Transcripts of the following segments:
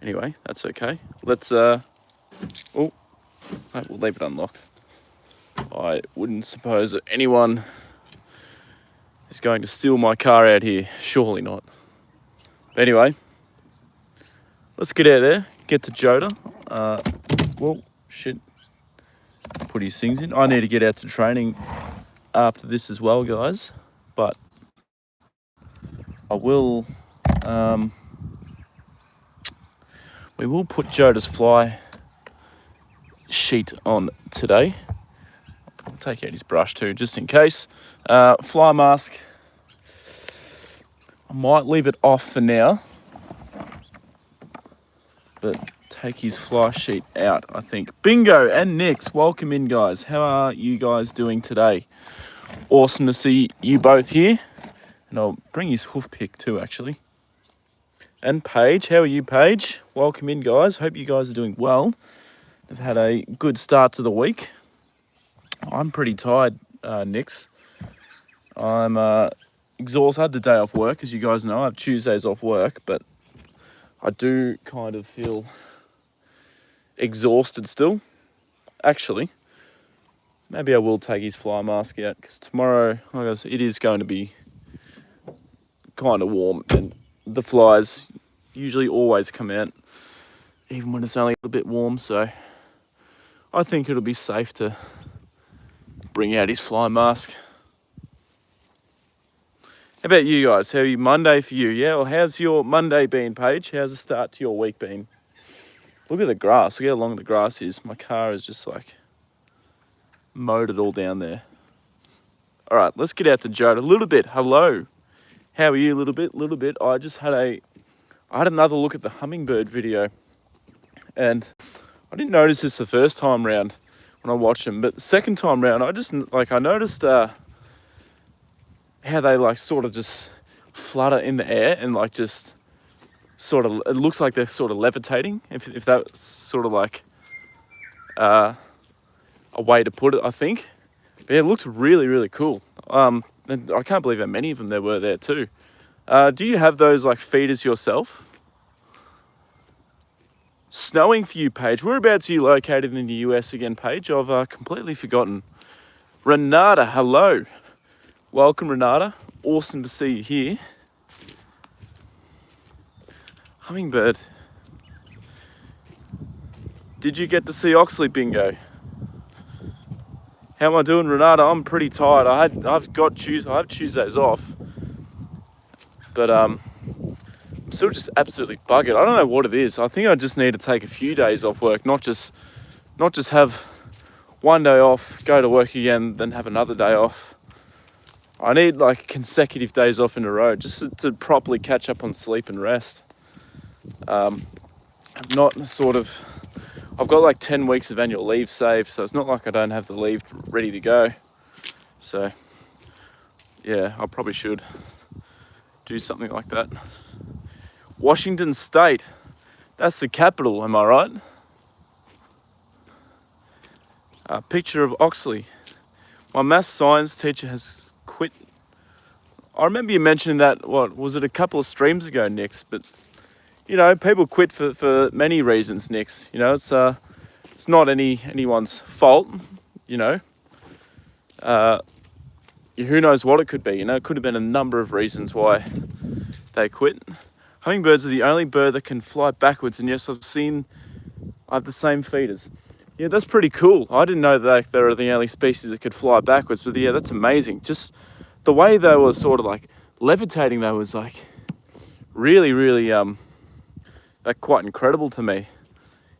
Anyway, that's okay. Let's, oh, we'll leave it unlocked. I wouldn't suppose that anyone is going to steal my car out here. Surely not. But anyway, let's get out there, get to Joda. Well, shit. Put his things in. I need to get out to training after this as well, guys. But I will, we will put Joda's fly sheet on today. I'll take out his brush too, just in case. Fly mask, I might leave it off for now, but take his fly sheet out, I think. Bingo and Nix, welcome in, guys. How are you guys doing today? Awesome to see you both here. And I'll bring his hoof pick too, actually. And Paige, how are you, Paige? Welcome in, guys. Hope you guys are doing well. I've had a good start to the week. I'm pretty tired, Nix. I'm exhausted. I had the day off work, as you guys know. I have Tuesdays off work, but I do kind of feel exhausted still. Actually, maybe I will take his fly mask out, because tomorrow, like I said, it is going to be kind of warm, and the flies usually always come out, even when it's only a little bit warm, so I think it'll be safe to bring out his fly mask. How about you guys? How are you? Monday for you? Yeah, well, how's your Monday been, Paige? How's the start to your week been? Look at the grass. Look how long the grass is. My car is just like mowed it all down there. All right, let's get out to Joda. A little bit. Hello. How are you? A little bit. I just had another look at the hummingbird video, and I didn't notice this the first time round when I watched them, but the second time round, I noticed how they like sort of just flutter in the air and like just sort of, it looks like they're sort of levitating, if that's sort of like a way to put it, I think. But yeah, it looks really, really cool. And I can't believe how many of them there were there too. Do you have those like feeders yourself? Snowing for you, Paige. Whereabouts are you located in the US again, Paige? I've completely forgotten. Renata, hello. Welcome, Renata. Awesome to see you here. Hummingbird. Did you get to see Oxley Bingo? How am I doing, Renata? I'm pretty tired. I have Tuesdays off, but I'm still just absolutely buggered. I don't know what it is. I think I just need to take a few days off work, not just have one day off, go to work again, then have another day off. I need like consecutive days off in a row just to properly catch up on sleep and rest. I've got like 10 weeks of annual leave saved, so it's not like I don't have the leave ready to go. So yeah, I probably should do something like that. Washington State, that's the capital, am I right? A picture of Oxley. My maths science teacher has quit. I remember you mentioning that, what was it, a couple of streams ago, Nix? But you know, people quit for many reasons, Nix. You know, it's not anyone's fault. You know, who knows what it could be? You know, it could have been a number of reasons why they quit. Hummingbirds are the only bird that can fly backwards, and yes, I have the same feeders. Yeah, that's pretty cool. I didn't know that they were the only species that could fly backwards, but yeah, that's amazing. Just the way they were sort of like levitating, that was like really, really like quite incredible to me.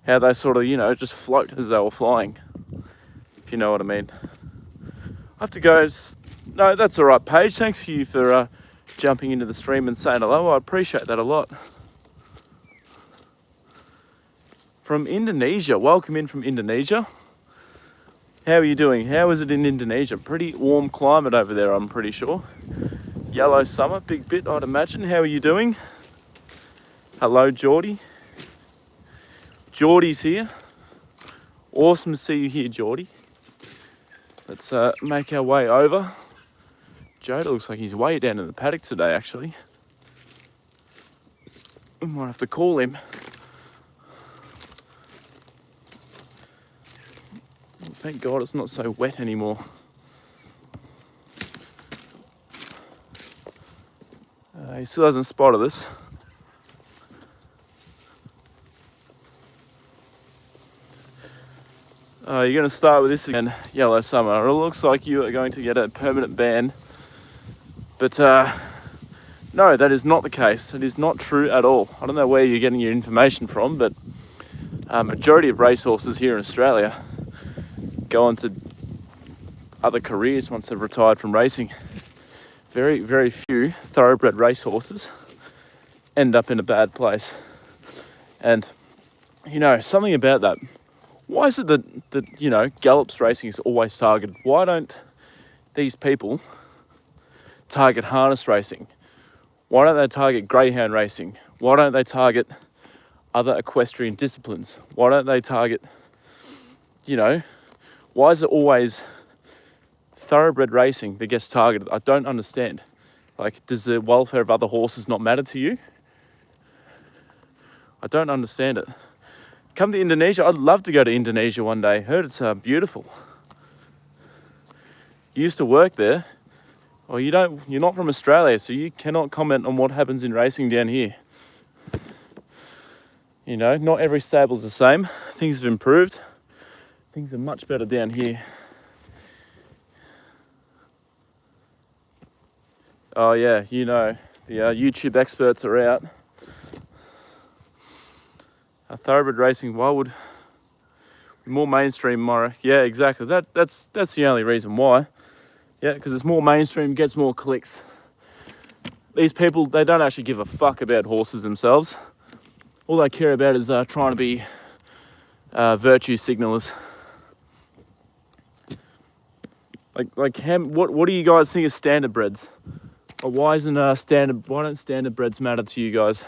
How they sort of, you know, just float as they were flying, if you know what I mean. I have to go. No, that's all right, Paige. Thanks for you for jumping into the stream and saying hello. I appreciate that a lot. From Indonesia, welcome in from Indonesia. How are you doing? How is it in Indonesia? Pretty warm climate over there, I'm pretty sure. Yellow summer, big bit, I'd imagine. How are you doing? Hello, Geordie. Geordie's here. Awesome to see you here, Geordie. Let's make our way over. Joda looks like he's way down in the paddock today, actually. We might have to call him. Thank God it's not so wet anymore. He still hasn't spotted us. You're going to start with this again, Yellow Summer. It looks like you are going to get a permanent ban. But no, that is not the case. It is not true at all. I don't know where you're getting your information from, but majority of racehorses here in Australia go on to other careers once they've retired from racing. Very, very few thoroughbred racehorses end up in a bad place. And, you know, something about that. Why is it that you know, gallops racing is always targeted? Why don't these people target harness racing? Why don't they target greyhound racing? Why don't they target other equestrian disciplines? Why don't they target, you know, why is it always thoroughbred racing that gets targeted? I don't understand. Like, does the welfare of other horses not matter to you? I don't understand it. Come to Indonesia. I'd love to go to Indonesia one day. Heard it's beautiful. You used to work there. Well, you're not from Australia, so you cannot comment on what happens in racing down here. You know, not every stable's the same. Things have improved. Things are much better down here. Oh yeah, you know, the YouTube experts are out. Thoroughbred racing, why would more mainstream, Mara? Yeah, exactly. That's the only reason why. Yeah, because it's more mainstream, gets more clicks. These people, they don't actually give a fuck about horses themselves. All they care about is trying to be virtue signalers. Like what do you guys think of standardbreds? Or why don't standardbreds matter to you guys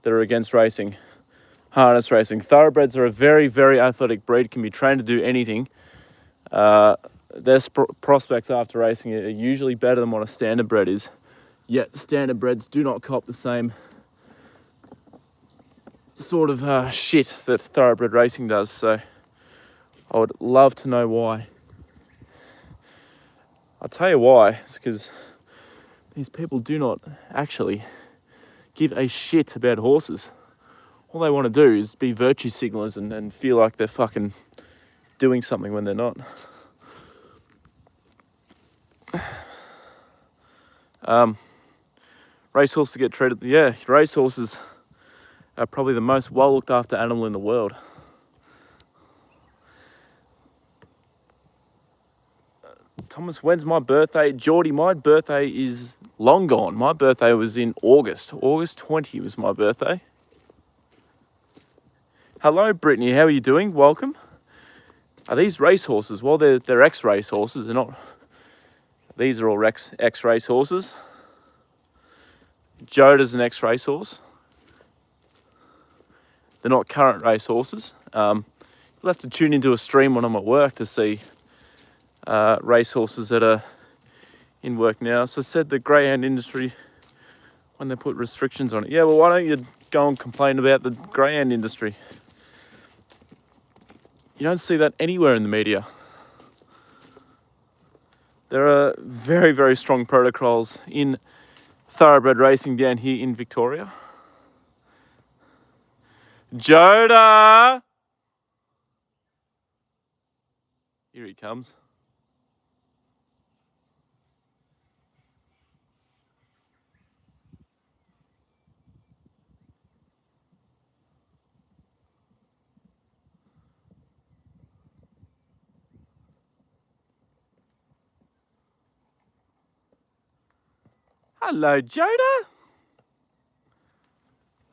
that are against racing? Harness racing. Thoroughbreds are a very, very athletic breed, can be trained to do anything. Their prospects after racing are usually better than what a standardbred is. Yet standardbreds do not cop the same sort of shit that thoroughbred racing does. So I would love to know why. I'll tell you why. It's because these people do not actually give a shit about horses. All they want to do is be virtue signalers and feel like they're fucking doing something when they're not. Racehorses get treated, yeah, racehorses are probably the most well looked after animal in the world. Thomas, when's my birthday? Geordie, my birthday is long gone. My birthday was in August. August 20 was my birthday. Hello, Brittany. How are you doing? Welcome. Are these racehorses? Well, they're ex-racehorses. They're not. These are all ex-racehorses. Joda's an ex-racehorse. They're not current racehorses. You'll have to tune into a stream when I'm at work to see racehorses that are in work now. So I said the greyhound industry, when they put restrictions on it. Yeah, well, why don't you go and complain about the greyhound industry? You don't see that anywhere in the media. There are very, very strong protocols in thoroughbred racing down here in Victoria. Joda! Here he comes. Hello, Joda.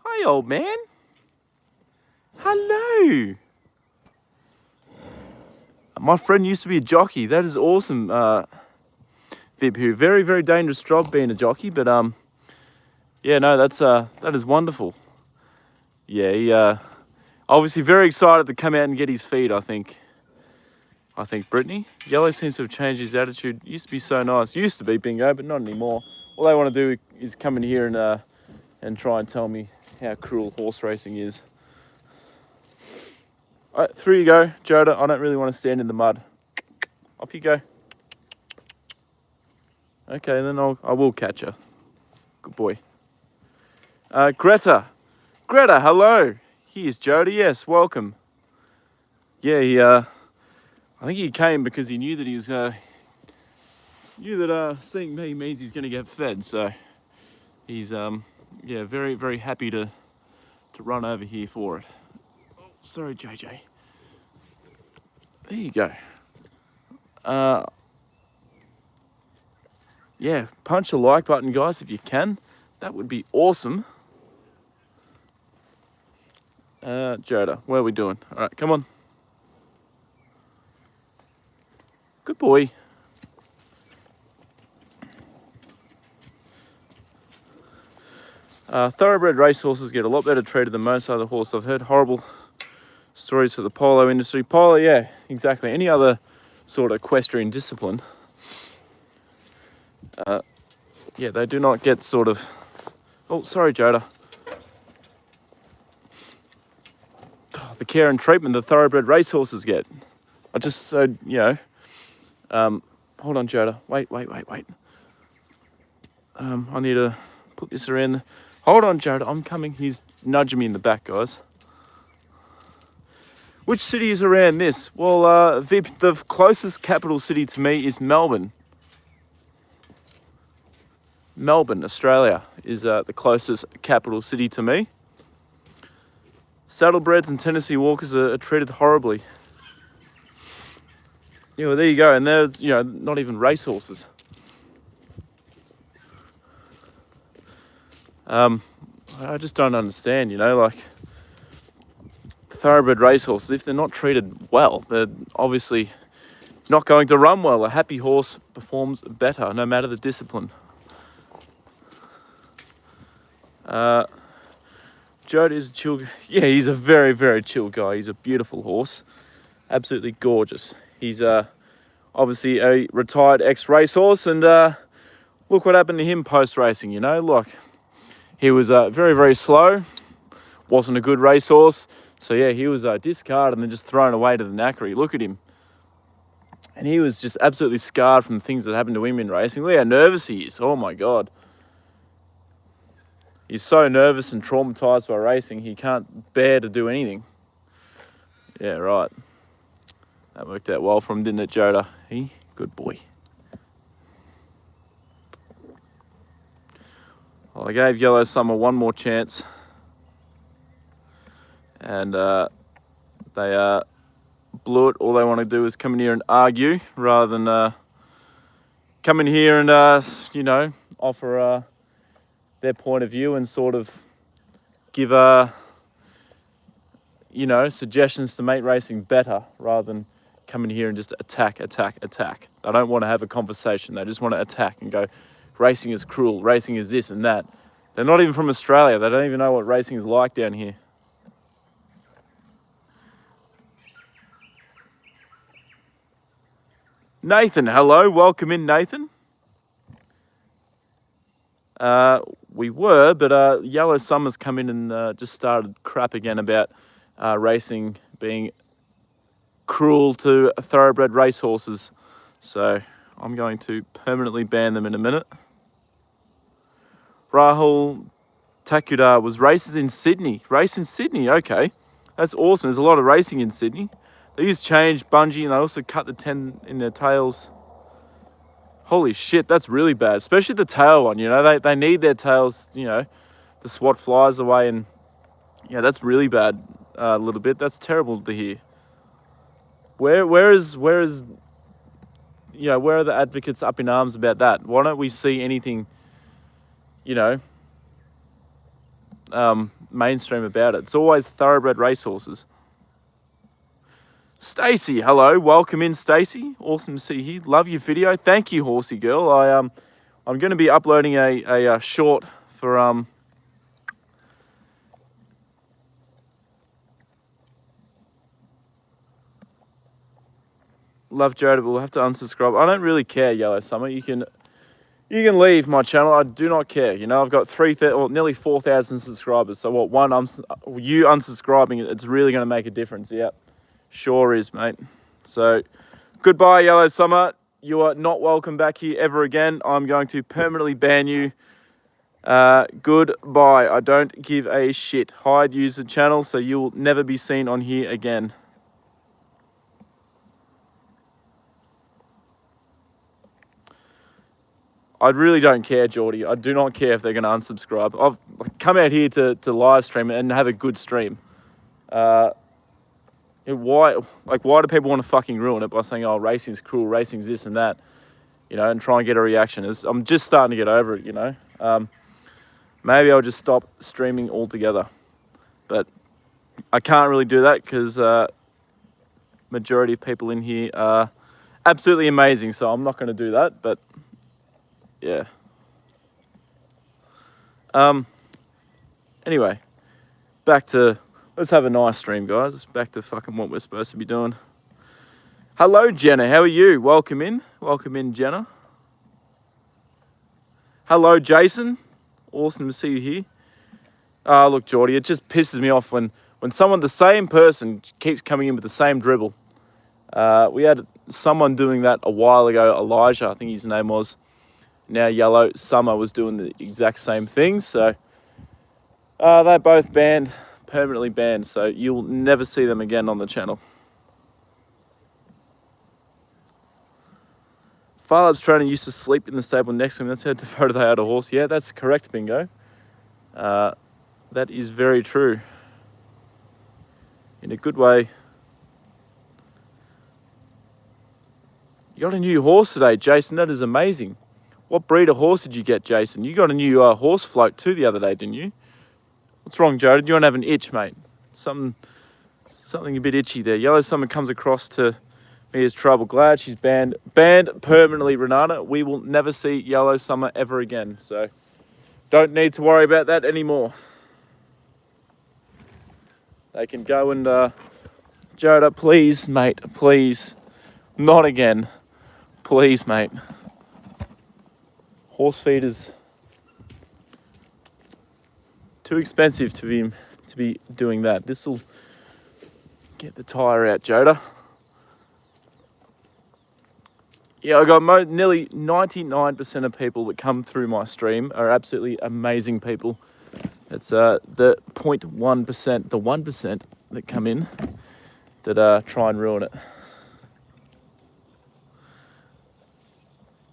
Hi, old man. Hello. My friend used to be a jockey. That is awesome, Vibhu. Very, very dangerous job being a jockey, but yeah, no, that is wonderful. Yeah, he obviously very excited to come out and get his feed, I think, Brittany. Yellow seems to have changed his attitude. Used to be so nice. Used to be, Bingo, but not anymore. All they want to do is come in here and try and tell me how cruel horse racing is. All right, through you go, Joda. I don't really want to stand in the mud. Off you go. Okay, then I will catch her. Good boy. Greta, hello. Here's Joda. Yes, welcome. Yeah, I think he came because he knew that seeing me means he's going to get fed. So he's yeah, very, very happy to run over here for it. Oh, sorry, JJ. There you go. Yeah, punch the like button, guys, if you can. That would be awesome. Joda, what are we doing? All right, come on. Good boy. Thoroughbred racehorses get a lot better treated than most other horses. I've heard horrible stories for the polo industry. Polo, yeah, exactly. Any other sort of equestrian discipline, yeah, they do not get sort of... Oh, sorry, Joda. Oh, the care and treatment the thoroughbred racehorses get. I just said, you know... hold on, Joda. Wait. I need to put this around. Hold on, Joda. I'm coming. He's nudging me in the back, guys. Which city is around this? Well, the closest capital city to me is Melbourne. Melbourne, Australia, is the closest capital city to me. Saddlebreds and Tennessee Walkers are treated horribly. Yeah, well, there you go. And there's, you know, not even racehorses. I just don't understand, you know, like thoroughbred racehorses, if they're not treated well, they're obviously not going to run well. A happy horse performs better, no matter the discipline. Joda is a chill. Yeah, he's a very, very chill guy. He's a beautiful horse, absolutely gorgeous. He's obviously a retired ex-racehorse, and look what happened to him post-racing. You know, like he was very, very slow, wasn't a good racehorse. So yeah, he was discarded and then just thrown away to the knackery. Look at him. And he was just absolutely scarred from the things that happened to him in racing. Look how nervous he is. Oh my God. He's so nervous and traumatized by racing, he can't bear to do anything. Yeah, right. That worked out well for him, didn't it, Joda? Good boy. Well, I gave Yellow Summer one more chance. And they blew it. All they want to do is come in here and argue rather than come in here and, you know, offer their point of view and sort of give, you know, suggestions to make racing better rather than come in here and just attack. They don't want to have a conversation. They just want to attack and go, racing is cruel, racing is this and that. They're not even from Australia. They don't even know what racing is like down here. Nathan, hello. Welcome in, Nathan. We were, but Yellow Summer's come in and just started crap again about racing being cruel to thoroughbred racehorses. So I'm going to permanently ban them in a minute. Rahul Takudar was races in Sydney. Race in Sydney, okay. That's awesome. There's a lot of racing in Sydney. They use change, bungee, and they also cut the 10 in their tails. Holy shit, that's really bad. Especially the tail one, you know. They need their tails, you know, to swat flies away. And, yeah, that's really bad a little bit. That's terrible to hear. Where is, you know, where are the advocates up in arms about that? Why don't we see anything, you know, mainstream about it? It's always thoroughbred racehorses. Stacey, hello, welcome in, Stacey. Awesome to see you. Love your video. Thank you, horsey girl. I'm going to be uploading a short for Love Joda, but we'll have to unsubscribe. I don't really care, Yellow Summer. You can leave my channel. I do not care. You know, I've got nearly 4,000 subscribers. So what? You unsubscribing, it's really going to make a difference. Yeah. Sure is, mate. So, goodbye, Yellow Summer. You are not welcome back here ever again. I'm going to permanently ban you. Goodbye. I don't give a shit. Hide user channel so you will never be seen on here again. I really don't care, Geordie. I do not care if they're going to unsubscribe. I've come out here to live stream and have a good stream. Why do people want to fucking ruin it by saying, oh, racing's cruel, racing's this and that, you know, and try and get a reaction? I'm just starting to get over it, you know. Maybe I'll just stop streaming altogether. But I can't really do that because majority of people in here are absolutely amazing, so I'm not going to do that, but yeah. Anyway, back to, let's have a nice stream, guys. Back to fucking what we're supposed to be doing. Hello, Jenna. How are you? Welcome in. Welcome in, Jenna. Hello, Jason. Awesome to see you here. Look, Geordie, it just pisses me off when someone, the same person, keeps coming in with the same dribble. We had someone doing that a while ago, Elijah, I think his name was. Now Yellow Summer was doing the exact same thing. So they're both banned, permanently banned. So you'll never see them again on the channel. Farlab's trainer used to sleep in the stable next to him. That's how devoted they are to horse. Yeah, that's correct, Bingo. That is very true. In a good way. You got a new horse today, Jason. That is amazing. What breed of horse did you get, Jason? You got a new horse float too the other day, didn't you? What's wrong, Joda? Do you want to have an itch, mate? Something a bit itchy there. Yellow Summer comes across to me as trouble. Glad she's banned permanently, Renata. We will never see Yellow Summer ever again. So don't need to worry about that anymore. They can go and Joda, please, mate, please. Not again. Please, mate. Horse feeders too expensive to be doing that. This will get the tire out, Joda. Yeah, I got nearly 99% of people that come through my stream are absolutely amazing people. It's the 0.1%, the 1% that come in that try and ruin it.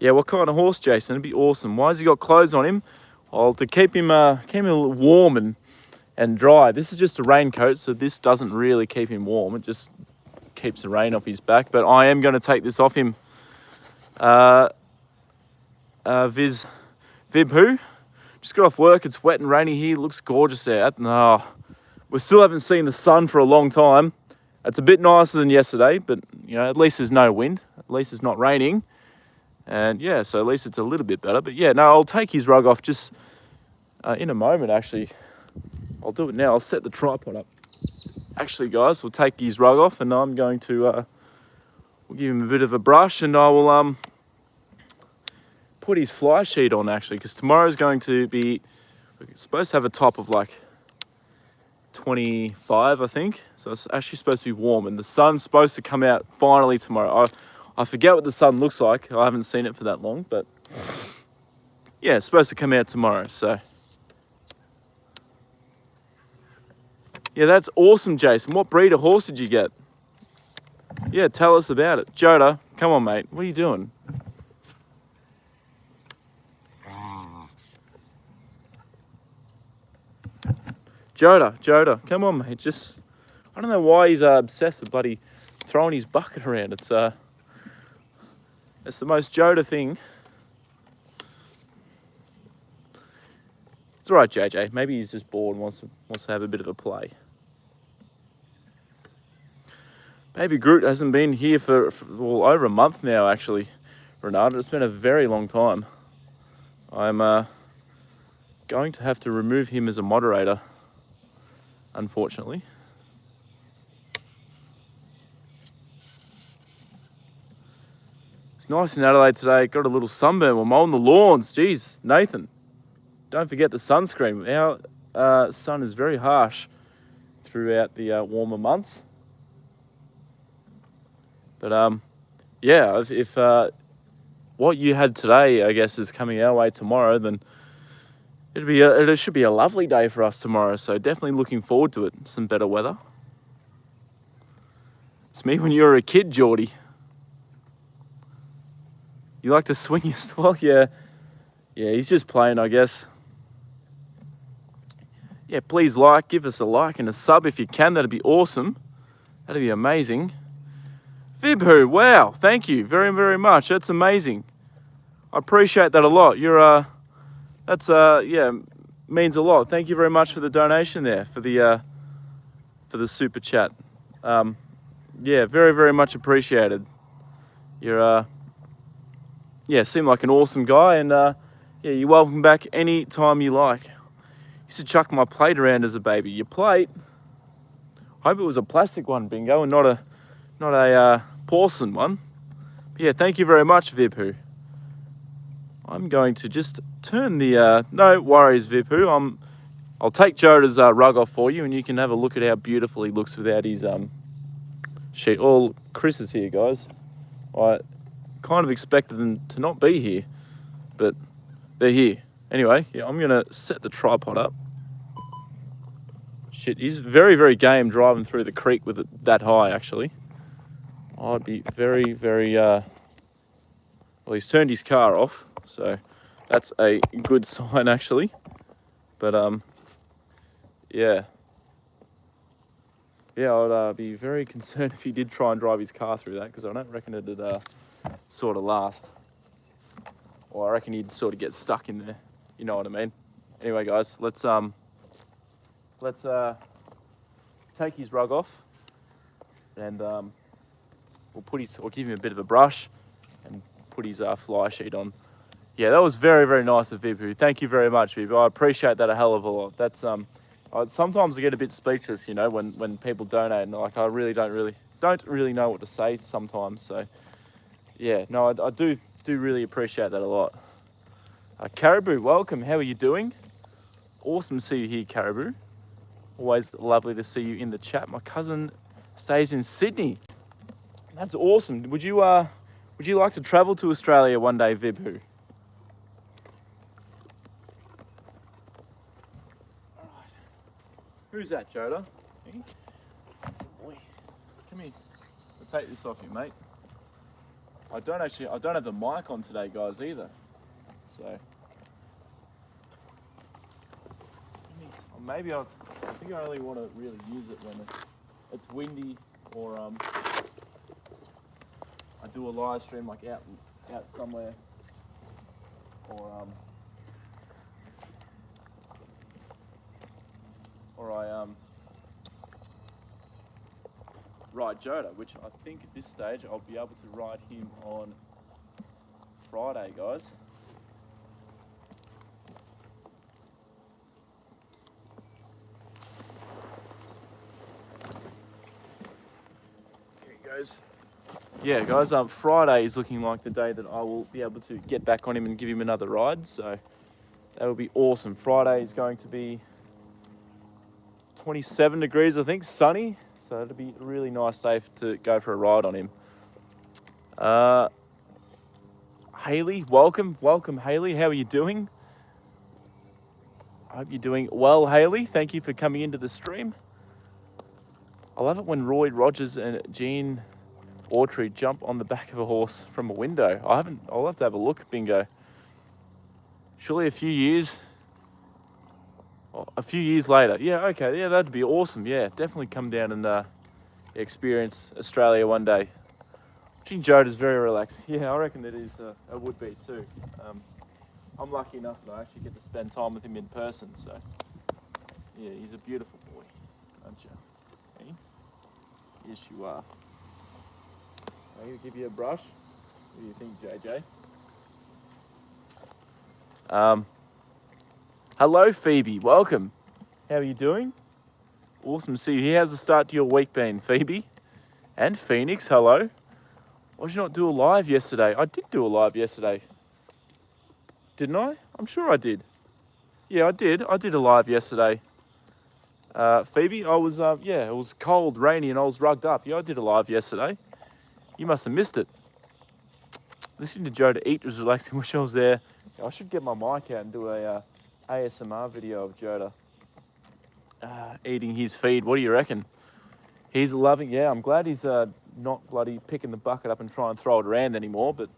Yeah, what kind of horse, Jason? It'd be awesome. Why has he got clothes on him? Well, to keep him a little warm and dry. This is just a raincoat, so this doesn't really keep him warm. It just keeps the rain off his back. But I am going to take this off him. Vib who? Just got off work. It's wet and rainy here. Looks gorgeous out. No, we still haven't seen the sun for a long time. It's a bit nicer than yesterday, but you know, at least there's no wind. At least it's not raining. And yeah, so at least it's a little bit better. But yeah, no, I'll take his rug off just in a moment, actually. I'll do it now. I'll set the tripod up. Actually, guys, we'll take his rug off and I'm going to we'll give him a bit of a brush and I will put his fly sheet on, actually, because tomorrow's going to be, we're supposed to have a top of like 25, I think. So it's actually supposed to be warm and the sun's supposed to come out finally tomorrow. I forget what the sun looks like. I haven't seen it for that long, but yeah, it's supposed to come out tomorrow. So yeah, that's awesome, Jason. What breed of horse did you get? Yeah, tell us about it. Joda, come on, mate. What are you doing? Joda, come on, mate. Just, I don't know why he's obsessed with bloody throwing his bucket around. It's the most Joda thing. It's all right, JJ. Maybe he's just bored and wants to have a bit of a play. Baby Groot hasn't been here for well, over a month now, actually, Renata. It's been a very long time. I'm going to have to remove him as a moderator, unfortunately. It's nice in Adelaide today. Got a little sunburn. We're mowing the lawns. Jeez, Nathan, don't forget the sunscreen. Our sun is very harsh throughout the warmer months. But yeah, if what you had today, I guess, is coming our way tomorrow, then it should be a lovely day for us tomorrow. So definitely looking forward to it. Some better weather. It's me when you were a kid, Geordie. You like to swing your well, yeah. Yeah, he's just playing, I guess. Yeah, please give us a like and a sub if you can. That'd be awesome. That'd be amazing. Vibhu, wow, thank you very, very much. That's amazing. I appreciate that a lot. That's yeah, means a lot. Thank you very much for the donation there, for the super chat. Yeah, very, very much appreciated. You're yeah, seem like an awesome guy, and yeah, you're welcome back any time you like. Used to chuck my plate around as a baby. Your plate? Hope it was a plastic one, Bingo, and not a porcelain one. But yeah, thank you very much, Vibhu. I'm going to just turn the no worries, Vibhu. I'll take Joda's rug off for you, and you can have a look at how beautiful he looks without his sheet. All Chris is here, guys. I kind of expected them to not be here, but they're here. Anyway, yeah, I'm going to set the tripod up. Shit, he's very, very game driving through the creek with it that high, actually. I'd be very, very... well, he's turned his car off, so that's a good sign, actually. But, yeah. Yeah, I'd be very concerned if he did try and drive his car through that, because I don't reckon it'd sort of last. Or I reckon he'd sort of get stuck in there. You know what I mean? Anyway, guys, let's take his rug off, and we'll give him a bit of a brush and put his fly sheet on. Yeah, that was very, very nice of Vibhu. Thank you very much, Vibhu. I appreciate that a hell of a lot. That's sometimes I get a bit speechless, you know, when people donate, and like I really don't really know what to say sometimes. So yeah, no, I do really appreciate that a lot. Caribou, welcome. How are you doing? Awesome to see you here, Caribou. Always lovely to see you in the chat. My cousin stays in Sydney. That's awesome. Would you like to travel to Australia one day, Vibhu? All right. Who's that, Joda? Me? Boy, come here. I'll take this off you, mate. I don't have the mic on today, guys, either. So, or maybe I think I only want to really use it when it's windy, or I do a live stream like out somewhere, or I ride Joda, which I think at this stage I'll be able to ride him on Friday, guys. Here he goes. Yeah, guys, Friday is looking like the day that I will be able to get back on him and give him another ride, so that will be awesome. Friday is going to be 27 degrees, I think, sunny. So it'll be a really nice day to go for a ride on him. Haley, welcome, Haley. How are you doing? I hope you're doing well, Haley. Thank you for coming into the stream. I love it when Roy Rogers and Jean Autry jump on the back of a horse from a window. I'll have to have a look, Bingo. Surely a few years later. Yeah, okay, yeah, that'd be awesome. Yeah, definitely come down and experience Australia one day. Watching Joda's very relaxed. Yeah, I reckon that is it would be too. I'm lucky enough that I actually get to spend time with him in person, so yeah, he's a beautiful boy, aren't you? Hey? Yes, you are. I'm going to give you a brush. What do you think, JJ? Hello, Phoebe. Welcome. How are you doing? Awesome to see you here. How's the start to your week been, Phoebe? And Phoenix, hello. Why did you not do a live yesterday? I did do a live yesterday. Didn't I? I'm sure I did. Yeah, I did. I did a live yesterday. Phoebe, I was, yeah, it was cold, rainy, and I was rugged up. Yeah, I did a live yesterday. You must have missed it. Listening to Joda eat was relaxing. Wish I was there. I should get my mic out and do a ASMR video of Joda eating his feed. What do you reckon? He's loving. Yeah, I'm glad he's not bloody picking the bucket up and try and throw it around anymore. But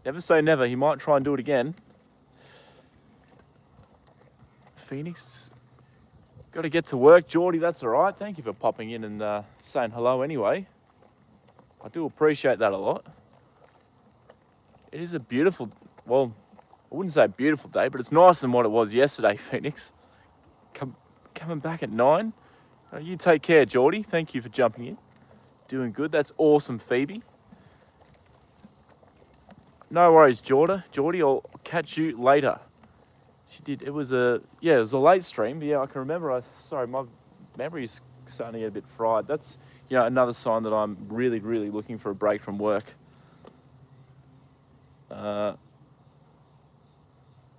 never say never. He might try and do it again. Phoenix, got to get to work. Geordie, that's all right. Thank you for popping in and saying hello anyway. I do appreciate that a lot. It is a beautiful, well, I wouldn't say a beautiful day, but it's nicer than what it was yesterday, Phoenix. Coming back at 9. You take care, Geordie. Thank you for jumping in. Doing good. That's awesome, Phoebe. No worries, Joda. Geordie, I'll catch you later. She did. It was a late stream. But yeah, I can remember. Sorry, my memory's starting to get a bit fried. That's another sign that I'm really, really looking for a break from work.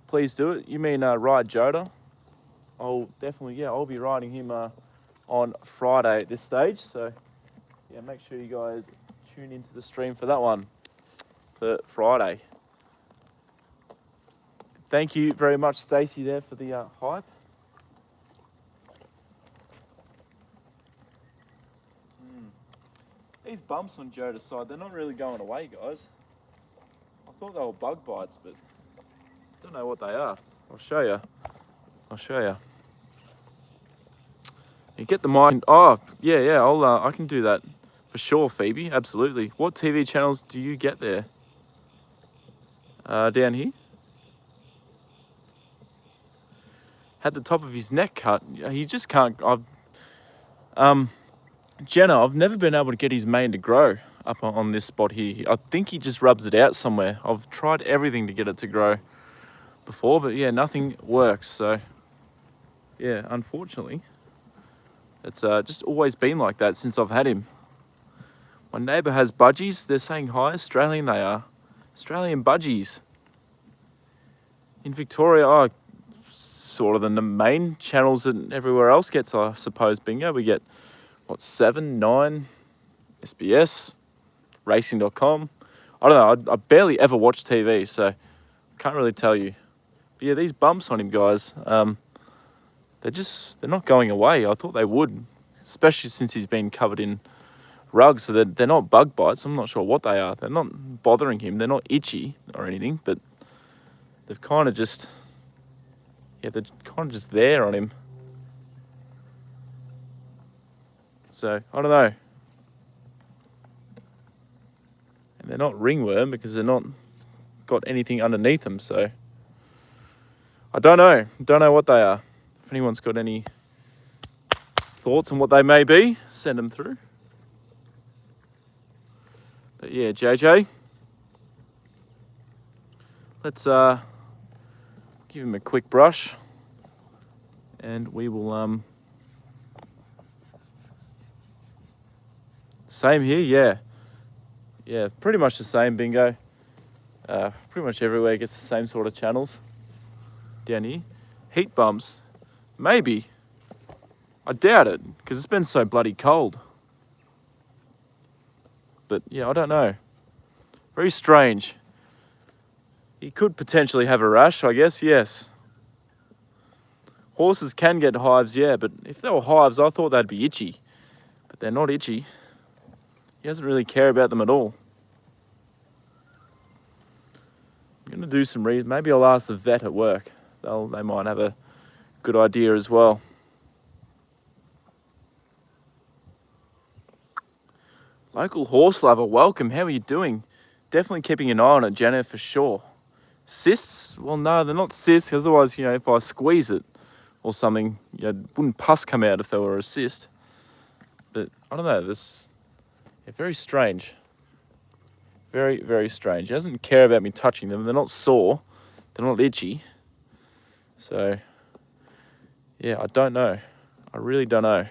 Please do it. You mean ride Joda? I'll definitely. I'll be riding him on Friday at this stage. So yeah, make sure you guys tune into the stream for that one for Friday. Thank you very much, Stacey, there for the hype. These bumps on Joda's side, they're not really going away, guys. I thought they were bug bites, but I don't know what they are. I'll show you. You get the mic. Oh, yeah. I can do that for sure, Phoebe. Absolutely. What TV channels do you get there? Down here. Had the top of his neck cut. He just can't. Jenna, I've never been able to get his mane to grow up on this spot here. I think he just rubs it out somewhere. I've tried everything to get it to grow before, but yeah, nothing works. So yeah, unfortunately, it's just always been like that since I've had him. My neighbour has budgies. They're saying hi. Australian they are. Australian budgies. In Victoria, sort of the main channels that everywhere else gets, I suppose, bingo. We get, 7, 9, SBS, racing.com. I don't know, I barely ever watch TV, so can't really tell you. But yeah, these bumps on him, guys, they're not going away. I thought they would, especially since he's been covered in rugs. So they're not bug bites. I'm not sure what they are. They're not bothering him. They're not itchy or anything, but they've kind of just, they're kind of just there on him. So, I don't know. And they're not ringworm because they're not got anything underneath them, so I don't know. Don't know what they are. If anyone's got any thoughts on what they may be, send them through. But yeah, JJ, let's give him a quick brush and we will same here, yeah, pretty much the same, bingo. Pretty much everywhere gets the same sort of channels down here. Heat bumps, maybe. I doubt it because it's been so bloody cold. But yeah, I don't know. Very strange. He could potentially have a rash, I guess, yes. Horses can get hives, yeah, but if they were hives, I thought they'd be itchy. But they're not itchy. He doesn't really care about them at all. I'm going to do some maybe I'll ask the vet at work. They might have a good idea as well. Local horse lover, welcome. How are you doing? Definitely keeping an eye on it, Janet, for sure. Cysts? Well, no, they're not cysts. Otherwise, if I squeeze it or something, wouldn't pus come out if they were a cyst. But I don't know. Very strange. Very, very strange. He doesn't care about me touching them. They're not sore. They're not itchy. So, yeah, I don't know. I really don't know.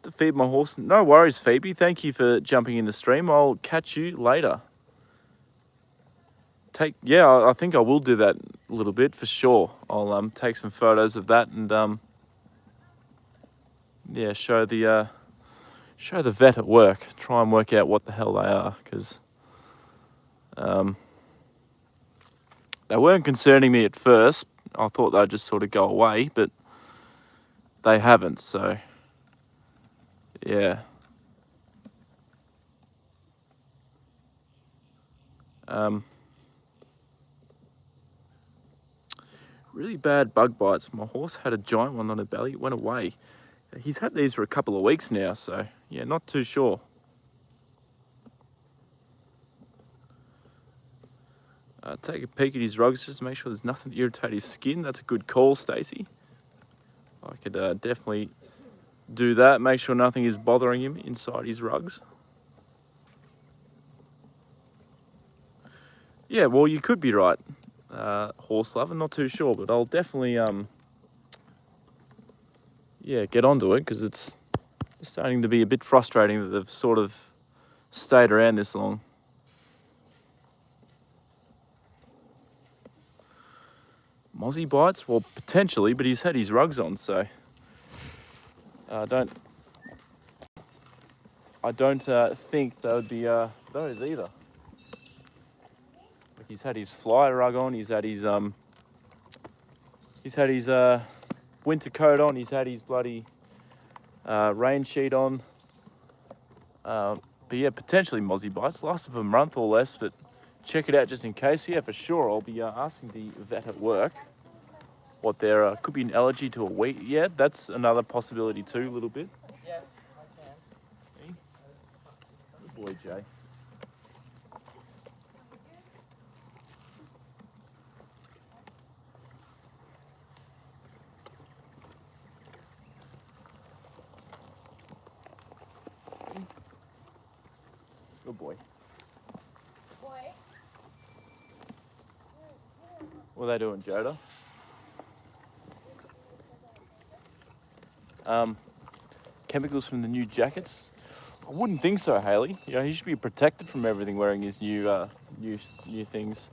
To feed my horse. No worries, Phoebe. Thank you for jumping in the stream. I'll catch you later. I think I will do that a little bit for sure. I'll take some photos of that and yeah, show the vet at work. Try and work out what the hell they are, because they weren't concerning me at first. I thought they'd just sort of go away, but they haven't. So yeah. Really bad bug bites. My horse had a giant one on her belly. It went away. He's had these for a couple of weeks now, so yeah, not too sure. Take a peek at his rugs just to make sure there's nothing to irritate his skin. That's a good call, Stacey. I could definitely do that. Make sure nothing is bothering him inside his rugs. Yeah, well, you could be right, horse lover. Not too sure, but I'll definitely yeah, get onto it, because it's starting to be a bit frustrating that they've sort of stayed around this long. Mozzie bites? Well, potentially, but he's had his rugs on, so I don't think they would be those either. Like, he's had his fly rug on, he's had his winter coat on, he's had his bloody rain sheet on. But yeah, potentially mozzie bites. Last of a month or less, but check it out just in case. Yeah, for sure. I'll be asking the vet at work what there could be an allergy to a wheat. Yeah, that's another possibility too, a little bit. Yes, I can. Hey? Good boy, Jay. Good boy. Boy. What are they doing, Joda? Chemicals from the new jackets? I wouldn't think so, Haley. You know, he should be protected from everything wearing his new new things.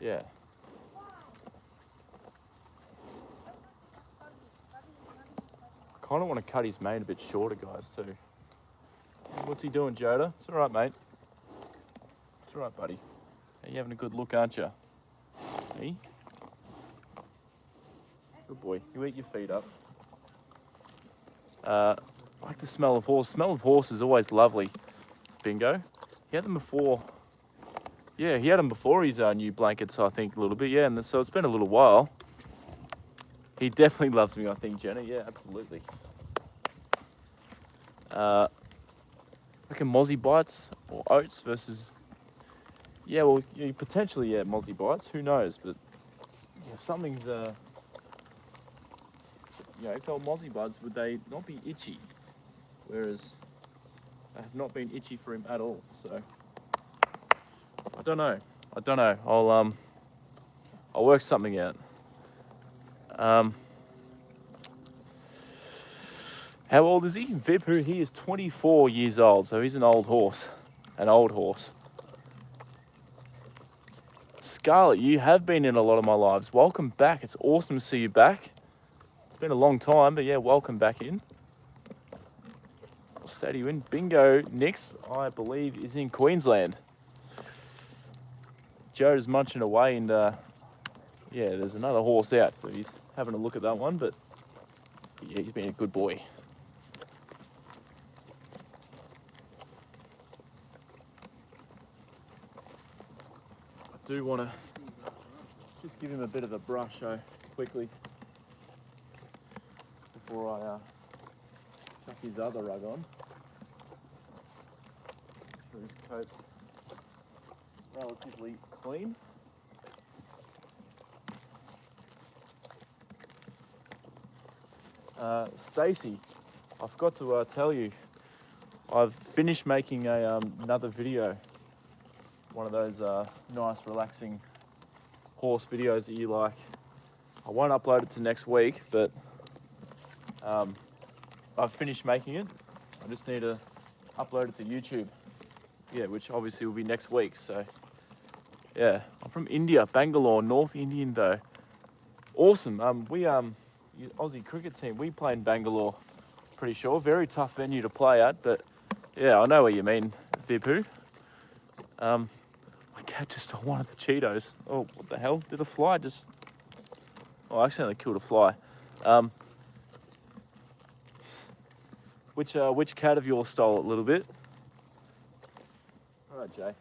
Yeah. I kind of want to cut his mane a bit shorter, guys, too. What's he doing, Joda? It's all right, mate. It's all right, buddy. You're having a good look, aren't you? Hey? Good boy. You eat your feet up. I like the smell of horse. Smell of horse is always lovely. Bingo. He had them before. Yeah, he had them before his new blankets, I think, a little bit. Yeah, and so it's been a little while. He definitely loves me, I think, Jenna. Yeah, absolutely. I reckon mozzie bites or oats versus... Yeah, well, potentially, yeah, mozzie bites. Who knows? But yeah, something's... you know, if they were mozzie buds, would they not be itchy? Whereas they have not been itchy for him at all. So I don't know. I'll work something out. How old is he? Vib, he is 24 years old, so he's an old horse. An old horse. Scarlett, you have been in a lot of my lives. Welcome back. It's awesome to see you back. It's been a long time, but yeah, welcome back in. What state are you in? Bingo, Nix, I believe, is in Queensland. Joe's munching away, and yeah, there's another horse out, so he's having a look at that one, but yeah, he's been a good boy. I do want to just give him a bit of a brush quickly before I chuck his other rug on. So his coat's relatively clean. Stacey, I forgot to tell you, I've finished making another video. One of those nice, relaxing horse videos that you like. I won't upload it to next week, but I've finished making it. I just need to upload it to YouTube. Yeah, which obviously will be next week. So yeah, I'm from India, Bangalore, North Indian though. Awesome. Aussie cricket team, we play in Bangalore, pretty sure. Very tough venue to play at, but yeah, I know what you mean, Vibhu. My cat just stole one of the Cheetos. Oh, what the hell? Did a fly just... Oh, I accidentally killed a fly. Which cat of yours stole it a little bit? All right, Jay.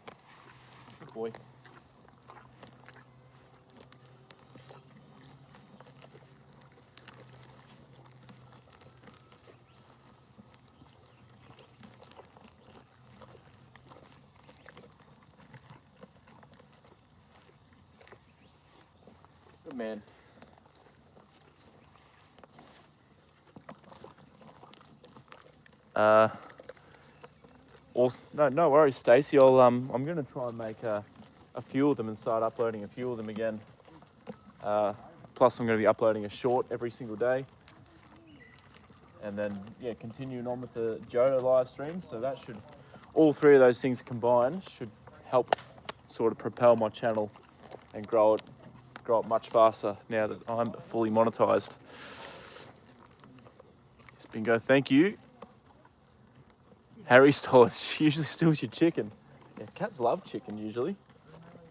Good boy. Good man. Awesome. No worries, Stacey. I'm gonna try and make a few of them and start uploading a few of them again. Plus, I'm gonna be uploading a short every single day, and then yeah, continuing on with the Joda live stream. So that should, all three of those things combined, should help sort of propel my channel and grow it much faster now that I'm fully monetized. Yes, Bingo, thank you. Harry stole it. She usually steals your chicken. Yeah, cats love chicken usually.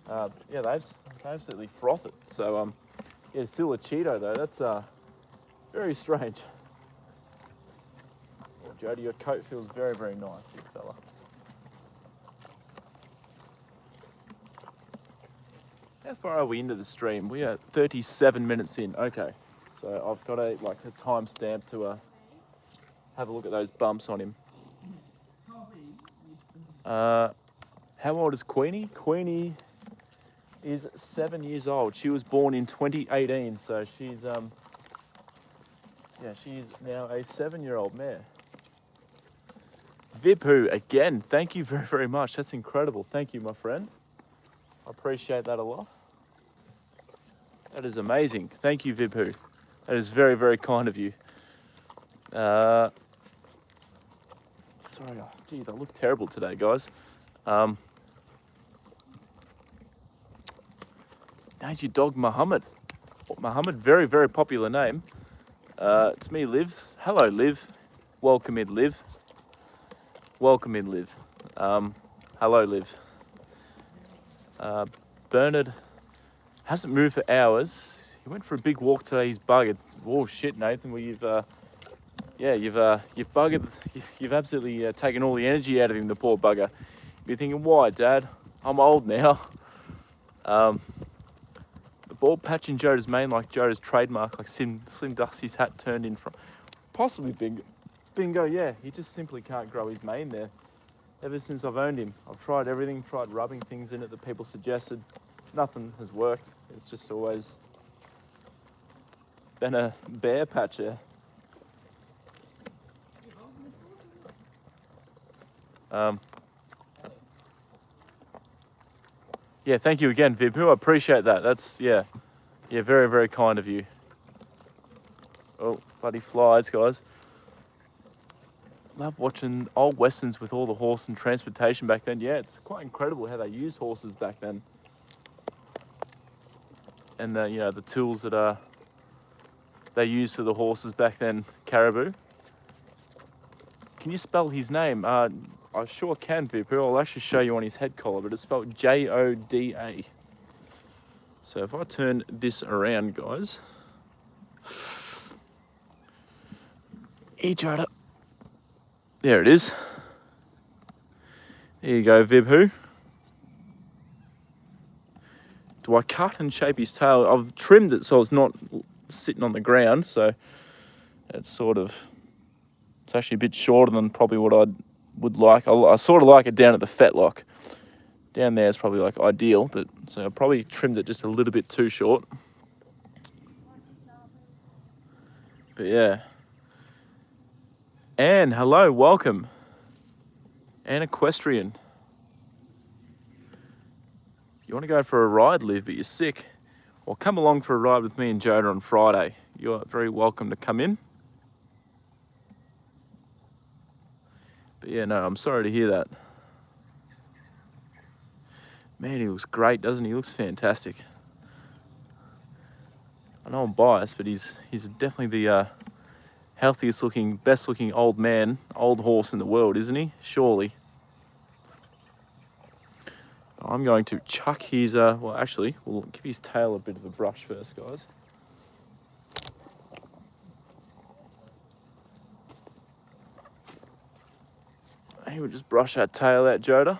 Yeah, they absolutely froth it. So yeah, still a Cheeto though. That's very strange. Oh, Jody, your coat feels very, very nice, big fella. How far are we into the stream? We are 37 minutes in. Okay, so I've got a timestamp to have a look at those bumps on him. How old is Queenie? Queenie is 7 years old. She was born in 2018, so she's she's now a 7-year-old mare. Vibhu, again, thank you very, very much. That's incredible. Thank you, my friend. I appreciate that a lot. That is amazing. Thank you, Vibhu. That is very, very kind of you. Sorry, geez, I look terrible today, guys. Named your dog Muhammad. Muhammad, very, very popular name. It's me, Liv. Hello, Liv. Welcome in, Liv. Welcome in, Liv. Hello, Liv. Bernard hasn't moved for hours. He went for a big walk today. He's buggered. Oh shit, Nathan. Well, you've buggered. You've absolutely taken all the energy out of him, the poor bugger. You're thinking, why, Dad? I'm old now. The bald patch in Joda's mane, like Joda's trademark, like Slim Dusty's hat turned in from. Possibly Bingo. Bingo, yeah. He just simply can't grow his mane there. Ever since I've owned him, I've tried everything, tried rubbing things in it that people suggested. Nothing has worked. It's just always been a bare patch there. Yeah, thank you again, Vibhu. I appreciate that. That's, yeah, very, very kind of you. Oh, bloody flies, guys. Love watching old westerns with all the horse and transportation back then. Yeah, it's quite incredible how they used horses back then. And the tools that they used for the horses back then. Caribou. Can you spell his name? I sure can, Vibhu. I'll actually show you on his head collar, but it's spelled Joda. So if I turn this around, guys. Joda. There it is. There you go, Vibhu. Do I cut and shape his tail? I've trimmed it so it's not sitting on the ground, so it's sort of, it's actually a bit shorter than probably what I would like. I sort of like it down at the fetlock. Down there is probably like ideal, but so I probably trimmed it just a little bit too short. But yeah. Anne, hello, welcome. Anne Equestrian. You want to go for a ride, Liv, but you're sick. or come along for a ride with me and Joda on Friday. You're very welcome to come in. But yeah, no, I'm sorry to hear that. Man, he looks great, doesn't he? He looks fantastic. I know I'm biased, but he's definitely the healthiest looking, best looking old horse in the world, isn't he? Surely. I'm going to chuck his, well actually, we'll give his tail a bit of a brush first, guys. He would just brush that tail out, Joda.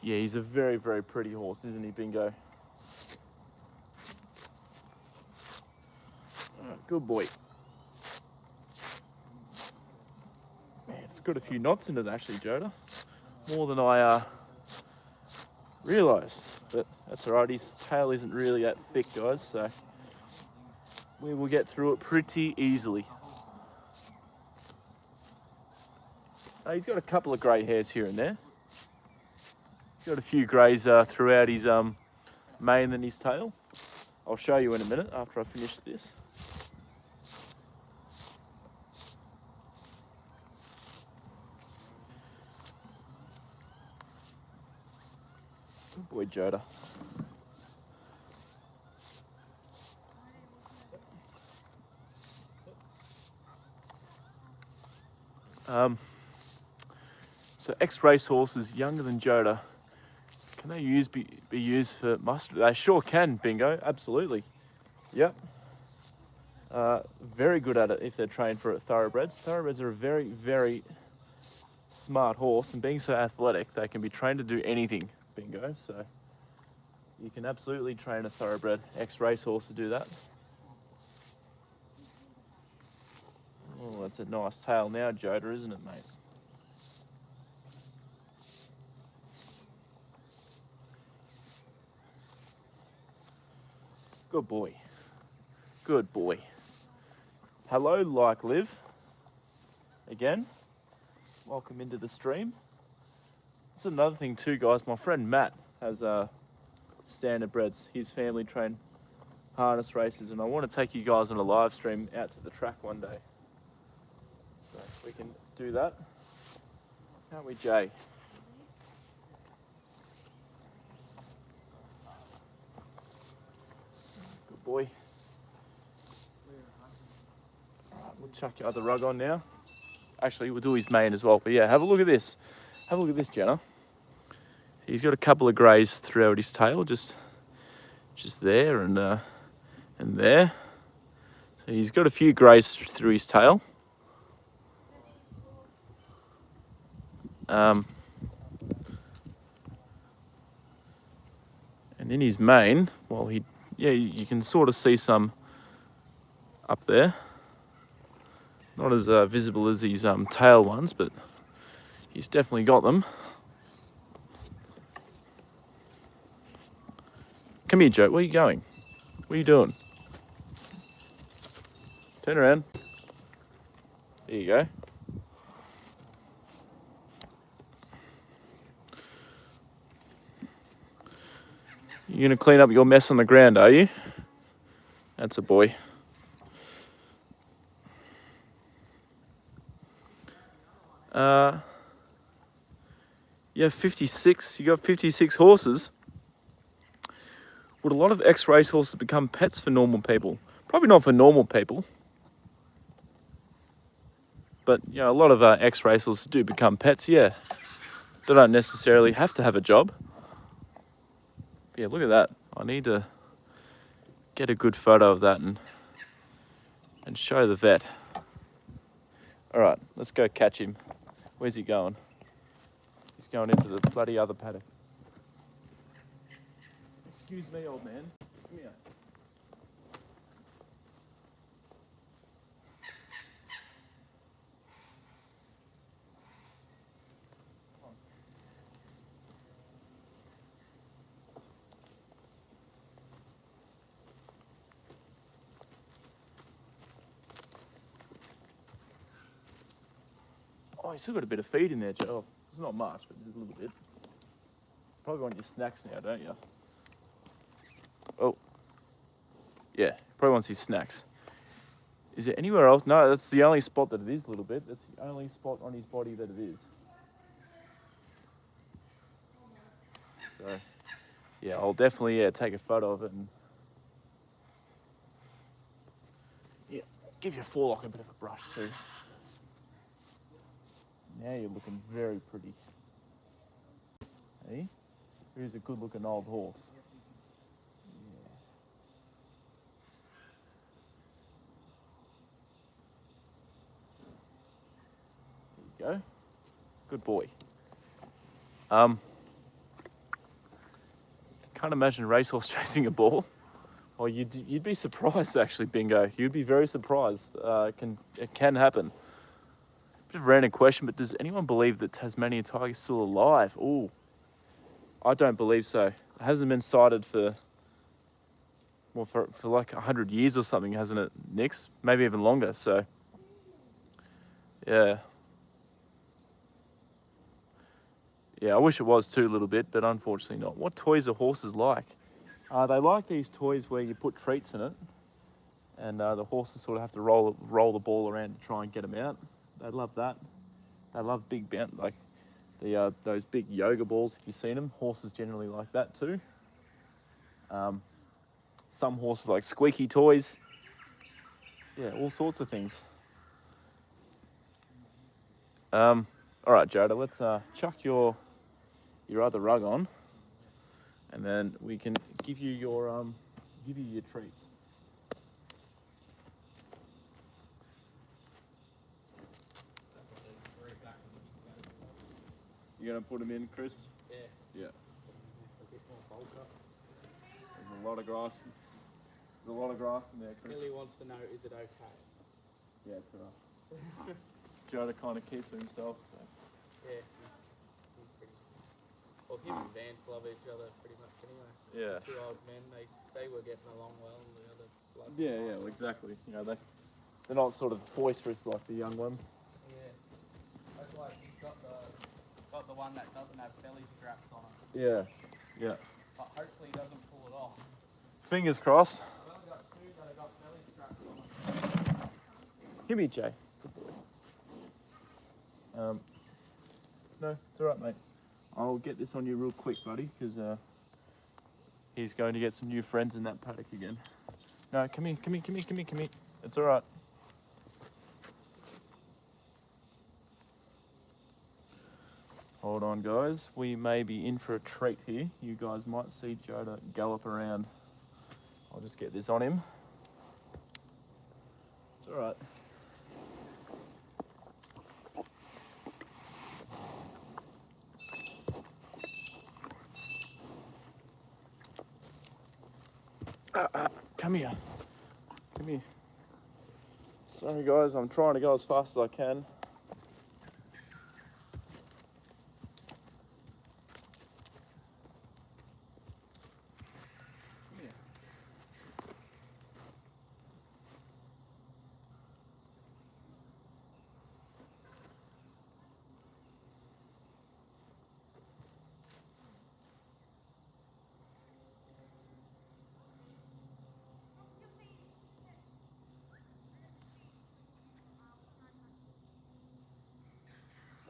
Yeah, he's a very, very pretty horse, isn't he, Bingo? Good boy. Man, it's got a few knots in it actually, Joda. More than I realised. But that's alright, his tail isn't really that thick, guys, so we will get through it pretty easily. He's got a couple of grey hairs here and there. He's got a few greys throughout his mane and his tail. I'll show you in a minute after I finish this. Good boy, Joda. So ex-race horses younger than Joda, can they be used for muster? They sure can, Bingo, absolutely. Yep. Very good at it if they're trained for it, thoroughbreds. Thoroughbreds are a very, very smart horse, and being so athletic, they can be trained to do anything, Bingo. So you can absolutely train a thoroughbred ex-race horse to do that. Oh, that's a nice tail now, Joda, isn't it, mate? Good boy. Good boy. Hello, Like Live. Again, welcome into the stream. That's another thing too, guys. My friend Matt has standard breds. His family train harness races, and I want to take you guys on a live stream out to the track one day. So we can do that. Can't we, Jay? Good boy. Alright, we'll chuck your other rug on now. Actually, we'll do his mane as well. But yeah, have a look at this. Have a look at this, Jenna. He's got a couple of greys throughout his tail, just there and there. So he's got a few greys through his tail. And in his mane, well, you can sort of see some up there. Not as visible as his tail ones, but he's definitely got them. Come here, Joe. Where are you going? What are you doing? Turn around. There you go. You're gonna clean up your mess on the ground, are you? That's a boy. You have 56. You got 56 horses. Would a lot of ex-race horses become pets for normal people? Probably not for normal people. But, you know, a lot of ex-race horses do become pets, yeah. They don't necessarily have to have a job. Yeah, look at that. I need to get a good photo of that and show the vet. All right, let's go catch him. Where's he going? He's going into the bloody other paddock. Excuse me, old man. Come here. Oh, you still got a bit of feed in there, Joe. Oh, there's not much, but there's a little bit. Probably want your snacks now, don't you? Oh. Yeah, probably wants his snacks. Is there anywhere else? No, that's the only spot that it is a little bit. That's the only spot on his body that it is. So, yeah, I'll definitely take a photo of it and give your forelock a bit of a brush too. Now you're looking very pretty. Hey, here's a good-looking old horse. Yeah. There you go. Good boy. Can't imagine a racehorse chasing a ball. Oh, you'd be surprised actually, Bingo. You'd be very surprised. It can happen. Bit of a random question, but does anyone believe that Tasmanian tiger's still alive? Ooh, I don't believe so. It hasn't been sighted for like 100 years or something, hasn't it, Nix? Maybe even longer. So, yeah. Yeah, I wish it was too a little bit, but unfortunately not. What toys are horses like? They like these toys where you put treats in it, and the horses sort of have to roll the ball around to try and get them out. They love that. They love big like those big yoga balls. If you've seen them, horses generally like that too. Some horses like squeaky toys. Yeah, all sorts of things. All right, Joda, let's chuck your other rug on, and then we can give you your treats. You gonna put them in, Chris? Yeah. Yeah. A bit more bulk up. There's a lot of grass. There's a lot of grass in there, Chris. Billy wants to know, is it okay? Yeah, it's alright. Joda kind of keeps to himself, so. Yeah, he's pretty. Well, him and Vance love each other pretty much anyway. Yeah. Two old men, they were getting along well, and the other blood. Yeah, well, exactly. You know, they're not sort of boisterous like the young ones. Yeah. That's why he's got the one that doesn't have belly straps on it. Yeah. Yeah. But hopefully he doesn't pull it off. Fingers crossed. I've only got two that have got belly straps on it. Give me Jay. Good boy. No, it's alright, mate. I'll get this on you real quick, buddy, because he's going to get some new friends in that paddock again. No, come here. It's alright. Hold on, guys. We may be in for a treat here. You guys might see Joda gallop around. I'll just get this on him. It's alright. Come here. Come here. Sorry, guys. I'm trying to go as fast as I can.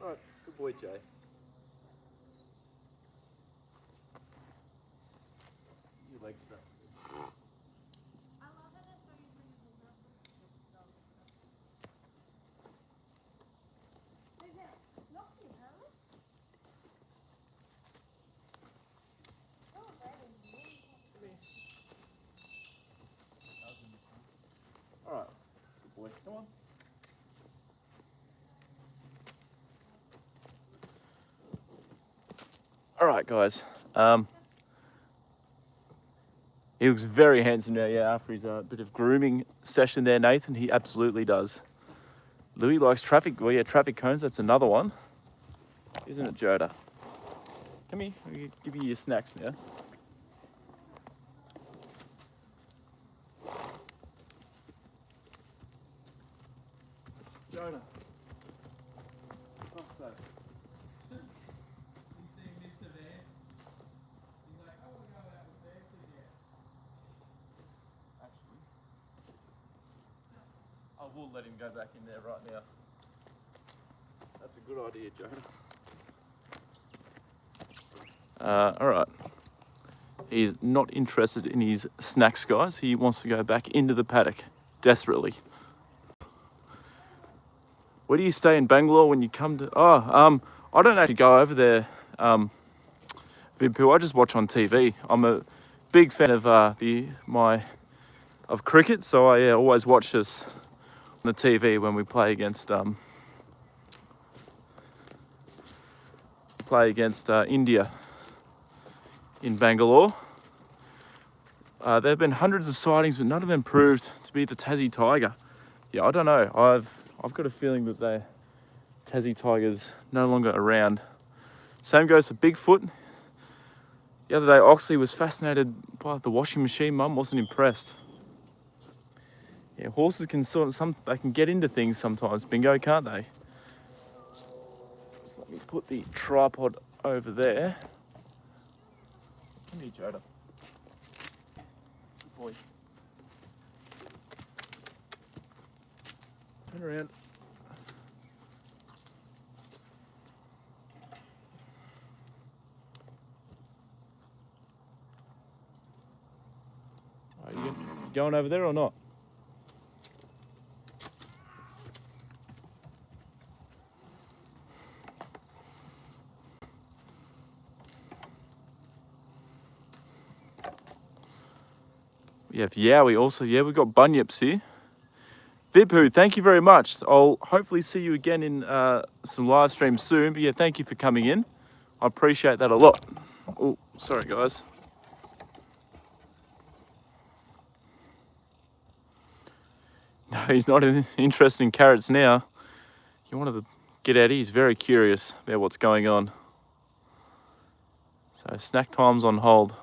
Alright, good boy, Jay. Your legs strapped. I love how they're so useful. Who's that? Lockie, huh? Thoroughbred is really Alright, good boy. Come on. Alright, guys. He looks very handsome now, yeah, after his bit of grooming session there, Nathan. He absolutely does. Louis likes traffic. Well, yeah, traffic cones. That's another one. Isn't it, Joda? Come here. I'll give you your snacks now. Joda. Fuck's sake. You see Mr. Vance? He's like, I want to go out with Vance again. I will let him go back in there right now. That's a good idea, Joda. All right. He's not interested in his snacks, guys. He wants to go back into the paddock, desperately. Where do you stay in Bangalore when you come to... I don't actually go over there, Vimpu. I just watch on TV. I'm a big fan of of cricket, so I always watch this on the TV when we play against India in Bangalore. There have been hundreds of sightings, but none of them proved to be the Tassie tiger. Yeah, I don't know. I've got a feeling that the Tassie tiger's no longer around. Same goes for Bigfoot. The other day, Oxley was fascinated by the washing machine. Mum wasn't impressed. Yeah, horses can they can get into things sometimes, Bingo, can't they? So let me put the tripod over there. Come here, Joda. Good boy. Turn around. Are you going over there or not? We have Yowie also. Yeah, we've got bunyips here. Vibhu, thank you very much. I'll hopefully see you again in some live streams soon. But yeah, thank you for coming in. I appreciate that a lot. Oh, sorry guys. No, he's not interested in carrots now. He wanted to get out. He's very curious about what's going on. So snack time's on hold.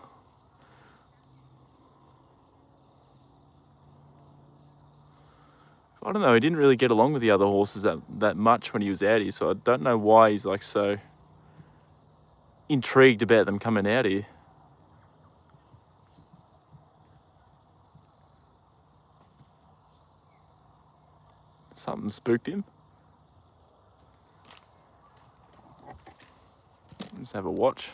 I don't know, he didn't really get along with the other horses that much when he was out here, so I don't know why he's like so intrigued about them coming out here. Something spooked him. Let's have a watch.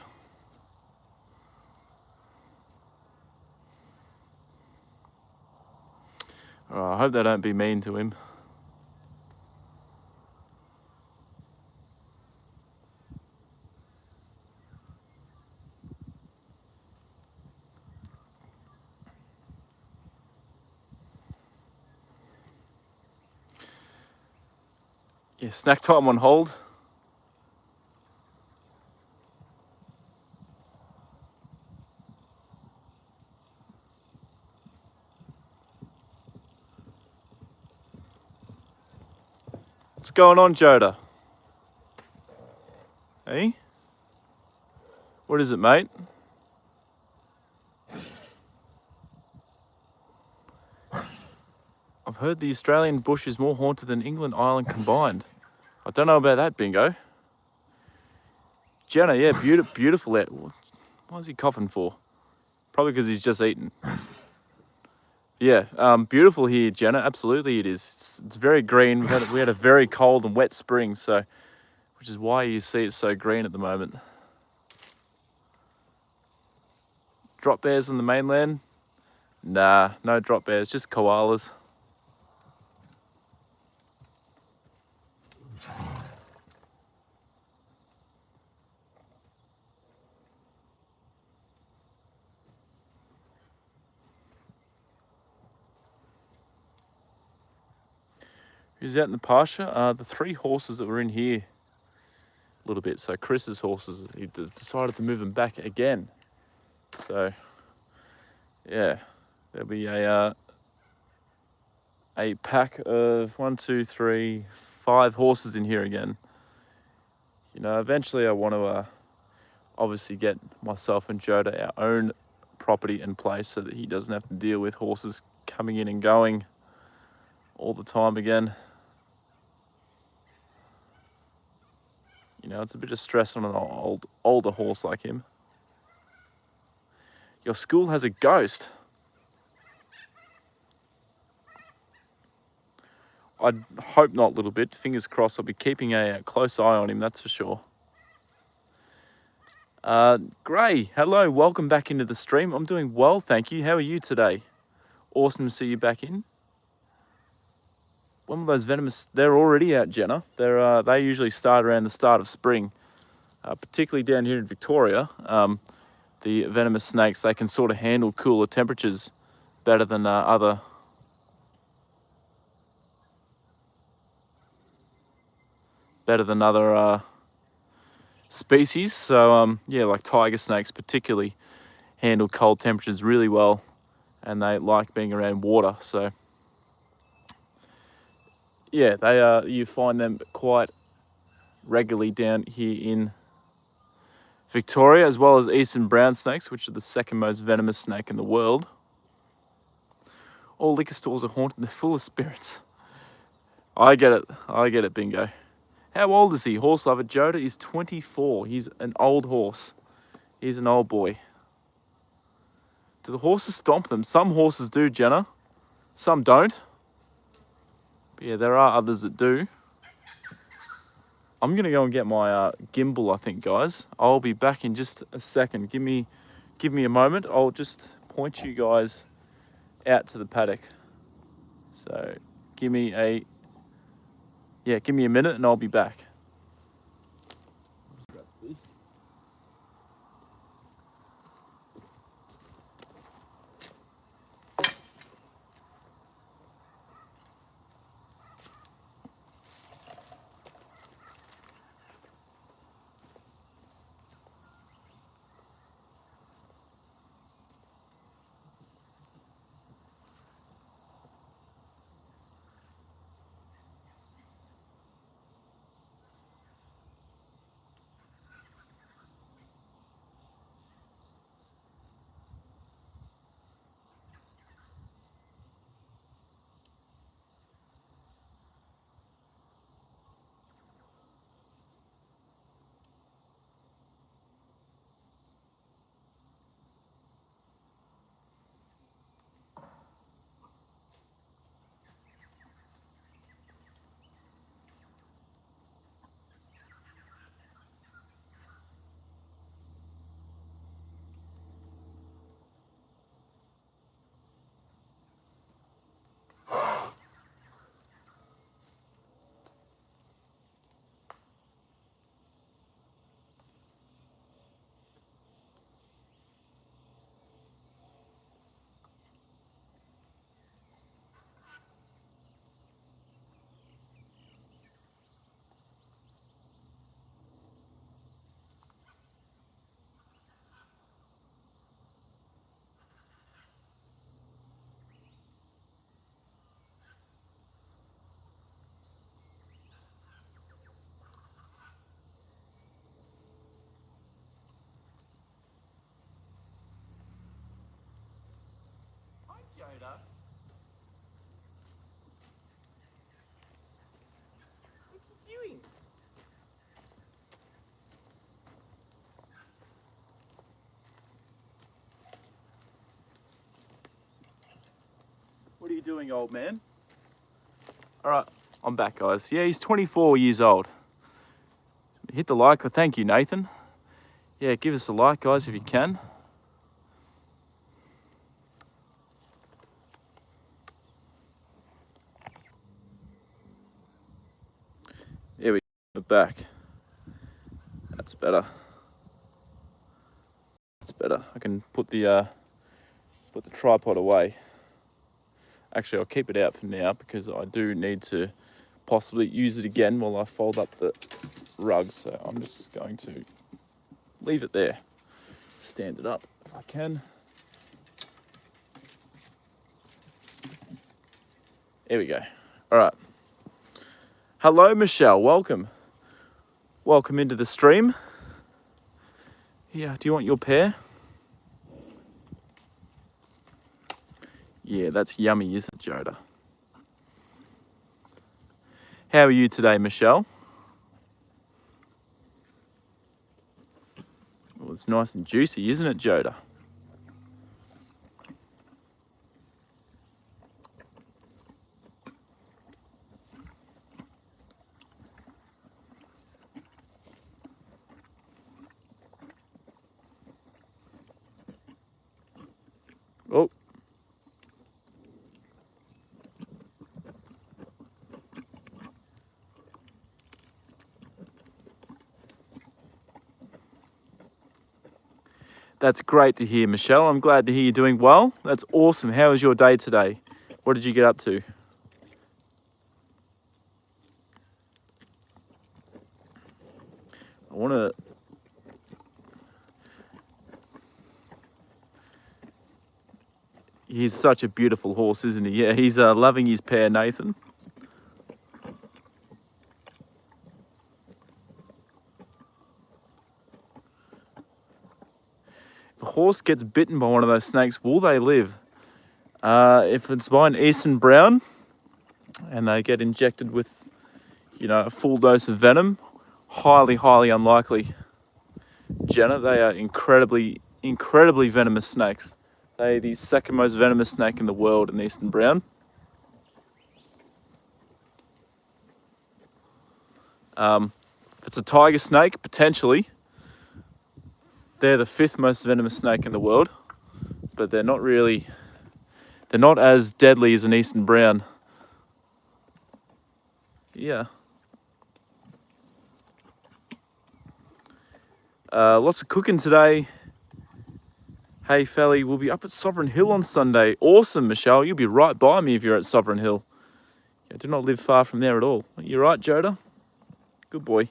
Oh, I hope they don't be mean to him. Yeah, snack time on hold. What's going on, Joda? Hey? What is it, mate? I've heard the Australian bush is more haunted than England, Ireland combined. I don't know about that, Bingo. Jenna, yeah, beautiful out. What is he coughing for? Probably because he's just eaten. Yeah, beautiful here, Jenna. Absolutely it is. It's very green. We had a very cold and wet spring, so which is why you see it so green at the moment. Drop bears on the mainland? Nah, no drop bears, just koalas. Who's out in the pasture? The three horses that were in here a little bit. So Chris's horses, he decided to move them back again. So yeah, there'll be a pack of 1, 2, 3, 5 horses in here again. You know, eventually I want to obviously get myself and Joda our own property in place so that he doesn't have to deal with horses coming in and going all the time again. You know, it's a bit of stress on an older horse like him. Your school has a ghost. I hope not a little bit. Fingers crossed. I'll be keeping a close eye on him, that's for sure. Gray, hello. Welcome back into the stream. I'm doing well, thank you. How are you today? Awesome to see you back in. One of those venomous, they're already out, Jenna. They usually start around the start of spring, particularly down here in Victoria. The venomous snakes, they can sort of handle cooler temperatures better than other species. So yeah, like tiger snakes particularly handle cold temperatures really well, and they like being around water. So yeah, you find them quite regularly down here in Victoria, as well as eastern brown snakes, which are the second most venomous snake in the world. All liquor stores are haunted, they're full of spirits. I get it, Bingo. How old is he? Horse lover Joda is 24. He's an old horse. He's an old boy. Do the horses stomp them? Some horses do, Jenna. Some don't. But yeah, there are others that do. I'm going to go and get my gimbal, I think, guys. I'll be back in just a second. Give me a moment. I'll just point you guys out to the paddock. So give me a minute and I'll be back. Grab this. Hi, Joda. What's he doing? What are you doing, old man? All right, I'm back, guys. Yeah, he's 24 years old. Hit the like. Thank you, Nathan. Yeah, give us a like, guys, if you can. There we go. We're back. That's better. That's better. I can put the tripod away. Actually, I'll keep it out for now because I do need to possibly use it again while I fold up the rug. So I'm just going to leave it there. Stand it up if I can. There we go. All right. Hello, Michelle. Welcome. Welcome into the stream. Yeah, do you want your pear? Yeah, that's yummy, isn't it, Joda? How are you today, Michelle? Well, it's nice and juicy, isn't it, Joda? Oh. That's great to hear, Michelle. I'm glad to hear you're doing well. That's awesome. How was your day today? What did you get up to? I want to... He's such a beautiful horse, isn't he? Yeah, he's loving his pair, Nathan. If a horse gets bitten by one of those snakes, will they live? If it's by an Eastern Brown and they get injected with, you know, a full dose of venom, highly, highly unlikely. Jenna, they are incredibly, incredibly venomous snakes. They're the second most venomous snake in the world, an Eastern Brown. If it's a tiger snake, potentially, they're the fifth most venomous snake in the world, but they're not really, they're not as deadly as an Eastern Brown. Yeah. Lots of cooking today. Hey, Felly, we'll be up at Sovereign Hill on Sunday. Awesome, Michelle. You'll be right by me if you're at Sovereign Hill. I do not live far from there at all. You're right, Joda? Good boy.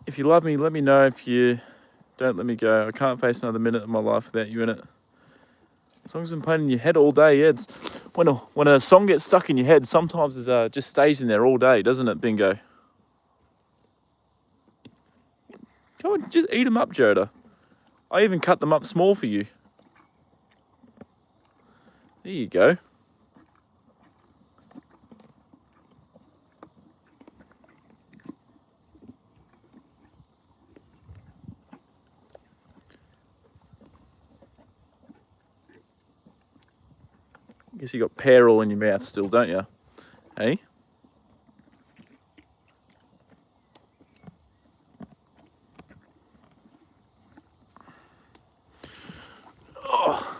If you love me, let me know. If you don't, let me go. I can't face another minute of my life without you in it. Songs been playing in your head all day. Yeah, it's when a song gets stuck in your head, sometimes it just stays in there all day, doesn't it, Bingo? Come on, just eat them up, Joda. I even cut them up small for you. There you go. Guess you got pear all in your mouth still, don't you? Hey? Oh.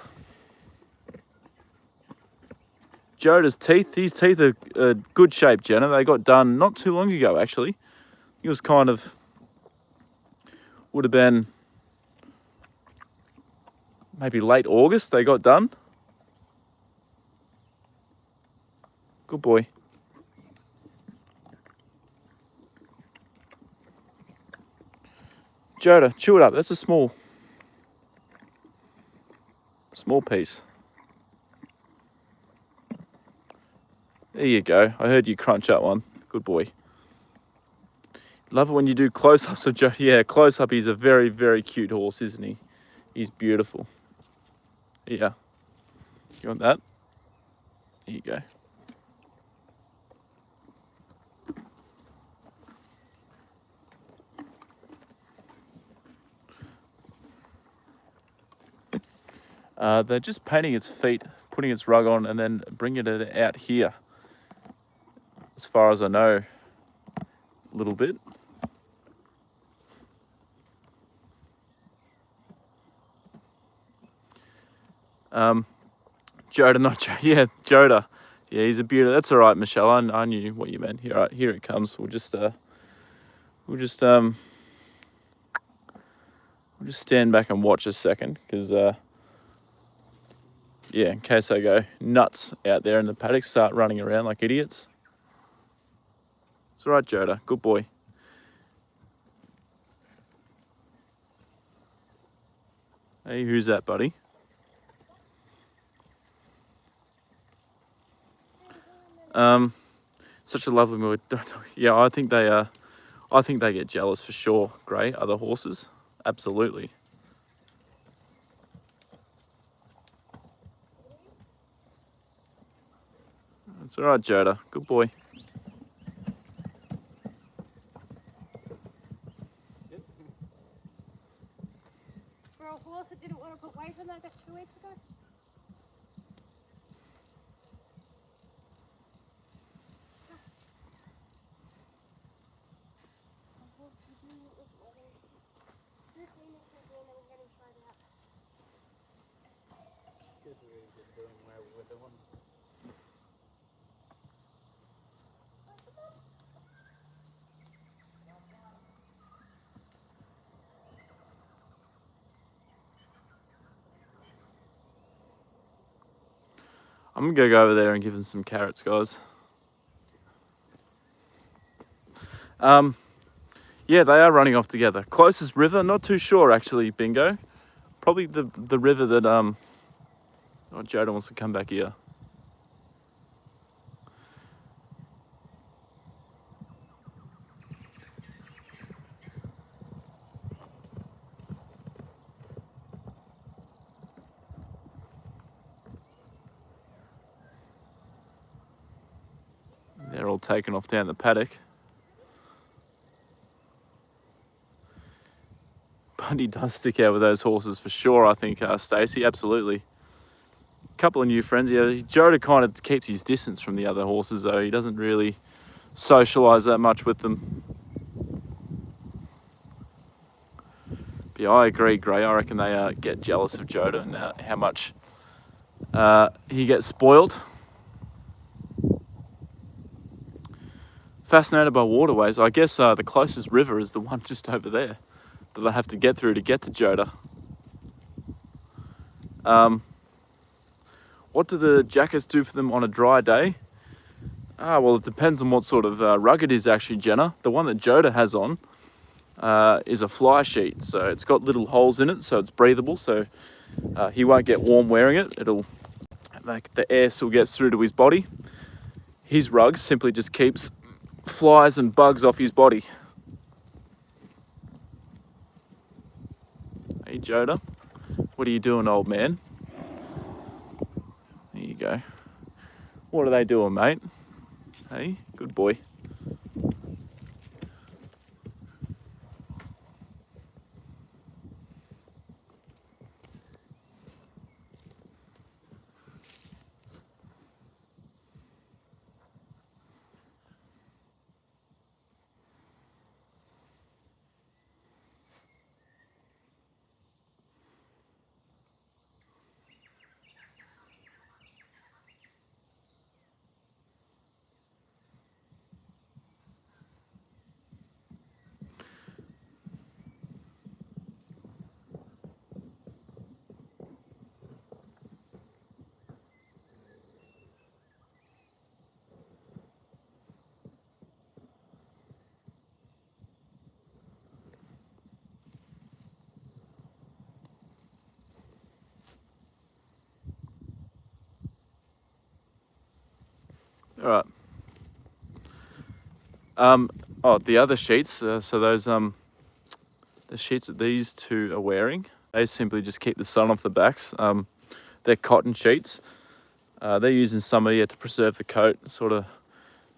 Joda's teeth, his teeth are good shape, Jenna. They got done not too long ago, actually. It was kind of, would have been maybe late August they got done. Good boy. Joda, chew it up. That's a small piece. There you go. I heard you crunch that one. Good boy. Love it when you do close-ups of Joda. Yeah, close-up. He's a very, very cute horse, isn't he? He's beautiful. Yeah. You want that? There you go. They're just painting its feet, putting its rug on, and then bringing it out here. As far as I know, a little bit. Joda, not Joda. Yeah, Joda. Yeah, he's a beauty. That's all right, Michelle. I knew what you meant. Here, right, here it comes. We'll just stand back and watch a second, because yeah, in case they go nuts out there in the paddock, start running around like idiots. It's all right, Joda. Good boy. Hey, who's that, buddy? Such a lovely mood. Yeah, I think they get jealous for sure. Gray, other horses, absolutely. It's all right, Joda. Good boy. For a horse that didn't want to put weight on that 2 weeks ago. minutes quickly and then we're getting started out. Good, we're just doing where we're doing. I'm gonna go over there and give them some carrots, guys. Yeah, they are running off together. Closest river, not too sure actually, Bingo. Probably the river that oh, Joda wants to come back here. They're all taken off down the paddock. Bundy does stick out with those horses for sure, I think, Stacey, absolutely. Couple of new friends. Yeah, Joda kind of keeps his distance from the other horses, though. He doesn't really socialise that much with them. But yeah, I agree, Gray. I reckon they get jealous of Joda and how much he gets spoiled. Fascinated by waterways. I guess the closest river is the one just over there that I have to get through to get to Joda. What do the jackets do for them on a dry day? Well, it depends on what sort of rug it is actually, Jenna. The one that Joda has on is a fly sheet. So it's got little holes in it, so it's breathable. So he won't get warm wearing it. It'll, like, the air still gets through to his body. His rug simply just keeps flies and bugs off his body. Hey, Joda, what are you doing, old man? There you go. What are they doing, mate? Hey, good boy. All right. Oh, the other sheets. So those the sheets that these two are wearing, they simply just keep the sun off the backs. They're cotton sheets. They're used in summer, yeah, to preserve the coat, sort of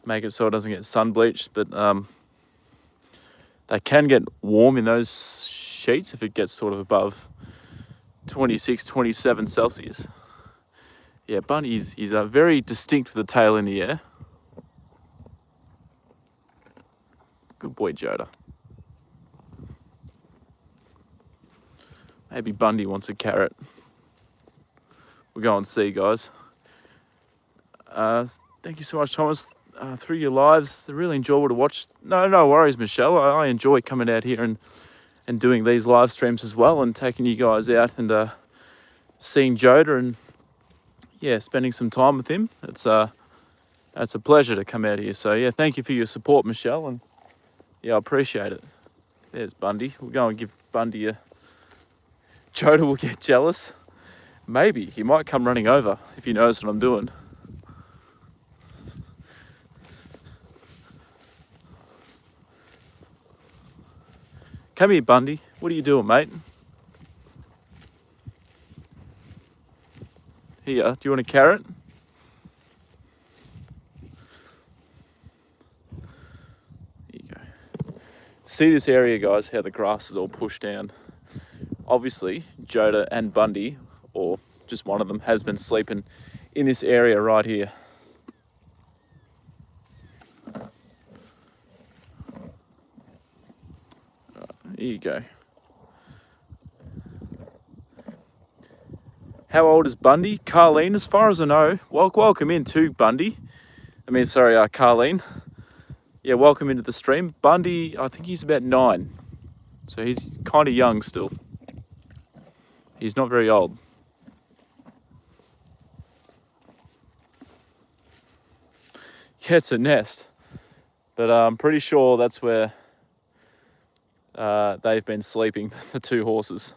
make it so it doesn't get sun bleached. But they can get warm in those sheets if it gets sort of above 26, 27 Celsius. Yeah, Bunny he's very distinct with the tail in the air. Good boy, Joda. Maybe Bundy wants a carrot. We'll go and see, guys. Thank you so much, Thomas. Through your lives, they're really enjoyable to watch. No worries, Michelle. I enjoy coming out here and doing these live streams as well, and taking you guys out and seeing Joda and, yeah, spending some time with him. That's a pleasure to come out here. So yeah, thank you for your support, Michelle, and yeah, I appreciate it. There's Bundy. We'll go and give Bundy a... Joda will get jealous. Maybe. He might come running over if he knows what I'm doing. Come here, Bundy. What are you doing, mate? Here, do you want a carrot? There you go. See this area, guys, how the grass is all pushed down. Obviously, Joda and Bundy, or just one of them, has been sleeping in this area right here. Right, here you go. How old is Bundy? Carleen, as far as I know. Welcome in to Bundy. Carleen. Yeah, welcome into the stream. Bundy, I think he's about 9. So he's kind of young still. He's not very old. Yeah, it's a nest. But I'm pretty sure that's where they've been sleeping, the 2 horses.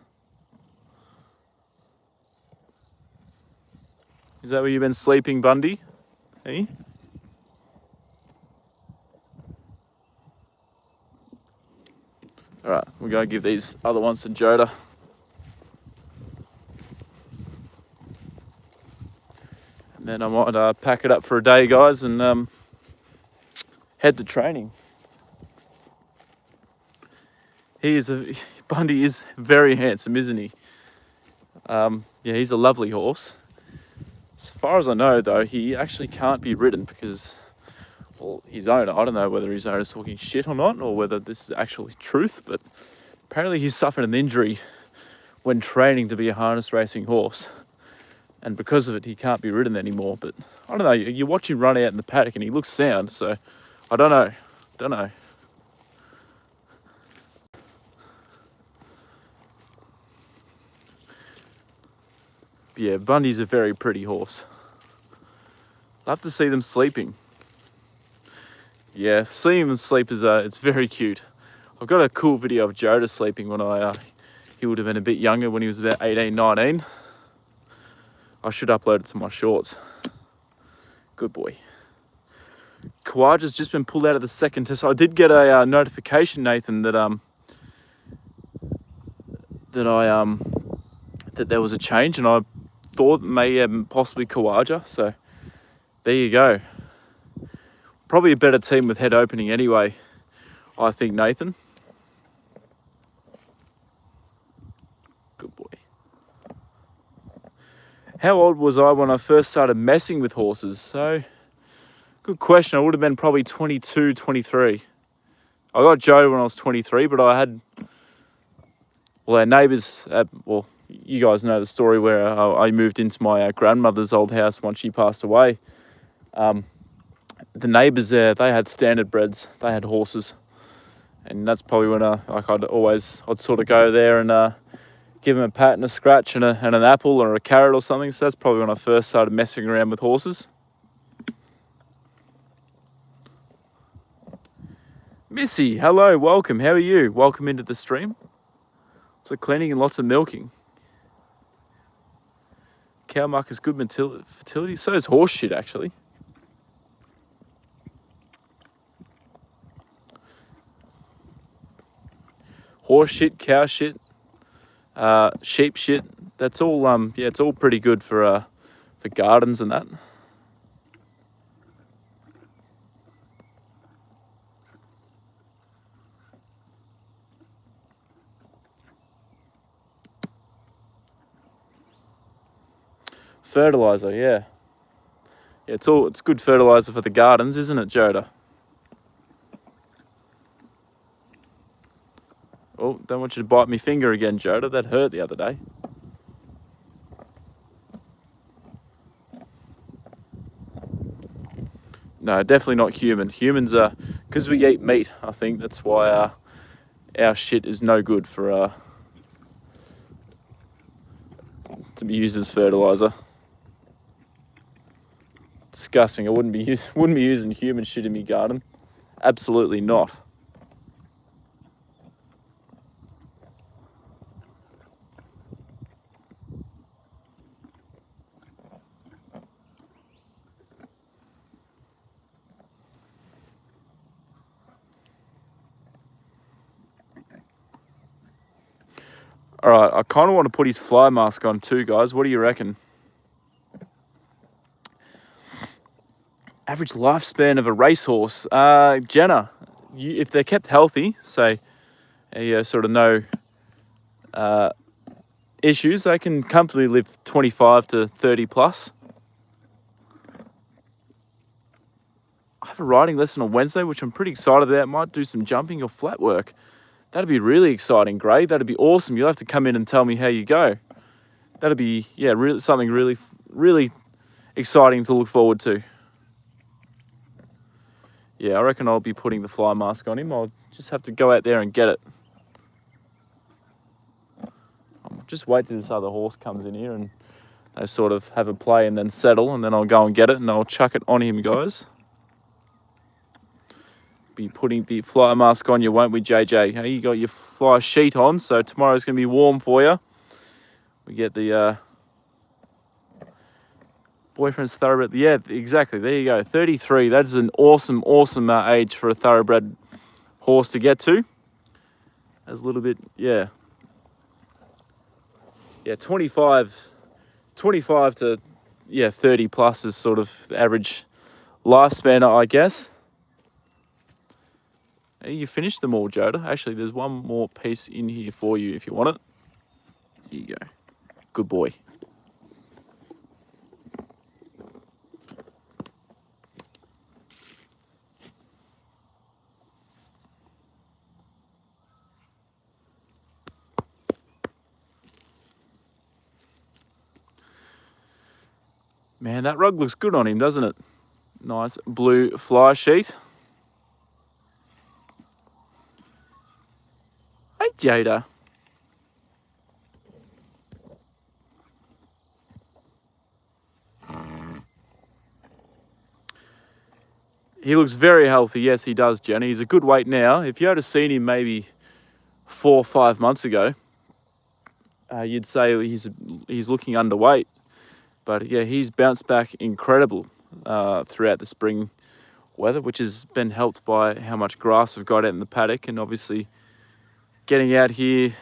Is that where you've been sleeping, Bundy? Hey? All right, we're going to give these other ones to Joda. And then I might pack it up for a day, guys, and head to training. Bundy is very handsome, isn't he? Yeah, he's a lovely horse. As far as I know, though, he actually can't be ridden because, well, his owner, I don't know whether his owner's talking shit or not, or whether this is actually truth, but apparently he suffered an injury when training to be a harness racing horse. And because of it, he can't be ridden anymore. But I don't know, you watch him run out in the paddock and he looks sound, so I don't know. Yeah, Bundy's a very pretty horse. Love to see them sleeping. Yeah, seeing them sleep is it's very cute. I've got a cool video of Joda sleeping when he would have been a bit younger, when he was about 18, 19. I should upload it to my shorts. Good boy. Kawaja's just been pulled out of the second test. I did get a notification, Nathan, that there was a change, and I thought possibly Kawaja. So there you go. Probably a better team with head opening anyway, I think, Nathan. Good boy. How old was I when I first started messing with horses? So, good question. I would have been probably 22, 23. I got Joda when I was 23, but I had, well, our neighbours, you guys know the story where I moved into my grandmother's old house once she passed away. The neighbours there, they had standard breds. They had horses. And that's probably when I'd sort of go there and give them a pat and a scratch and an apple or a carrot or something. So that's probably when I first started messing around with horses. Missy, hello, welcome. How are you? Welcome into the stream. So cleaning and lots of milking. Cow muck is good fertility. So is horse shit, actually. Horse shit, cow shit, sheep shit. That's all. Yeah, it's all pretty good for gardens and that. Fertilizer, yeah. Yeah, it's good fertilizer for the gardens, isn't it, Joda? Oh, don't want you to bite me finger again, Joda. That hurt the other day. No, definitely not human. Humans are, because we eat meat, I think that's why our shit is no good for to be used as fertilizer. Disgusting. I wouldn't be using human shit in my garden. Absolutely not. All right, I kind of want to put his fly mask on too, guys. What do you reckon? Average lifespan of a racehorse. Jenna, if they're kept healthy, say, sort of no issues, they can comfortably live 25 to 30 plus. I have a riding lesson on Wednesday, which I'm pretty excited about. Might do some jumping or flat work. That'd be really exciting, Gray. That'd be awesome. You'll have to come in and tell me how you go. that'll be, yeah, really something really exciting to look forward to. Yeah, I reckon I'll be putting the fly mask on him. I'll just have to go out there and get it. I'll just wait till this other horse comes in here and they sort of have a play and then settle, and then I'll go and get it and I'll chuck it on him, guys. Be putting the fly mask on you, won't we, JJ? Hey, you got your fly sheet on, so tomorrow's going to be warm for you. We get the boyfriend's thoroughbred. Yeah, exactly. There you go. 33. That is an awesome age for a thoroughbred horse to get to. That's a little bit, yeah. Yeah, 25 to, yeah, 30 plus is sort of the average lifespan, I guess. Hey, you finished them all, Joda. Actually, there's one more piece in here for you if you want it. Here you go. Good boy. Man, that rug looks good on him, doesn't it? Nice blue fly sheath. Hey, Joda. He looks very healthy. Yes, he does, Jenny. He's a good weight now. If you had seen him maybe 4 or 5 months ago, you'd say he's looking underweight. But yeah, he's bounced back incredible throughout the spring weather, which has been helped by how much grass we've got out in the paddock, and obviously getting out here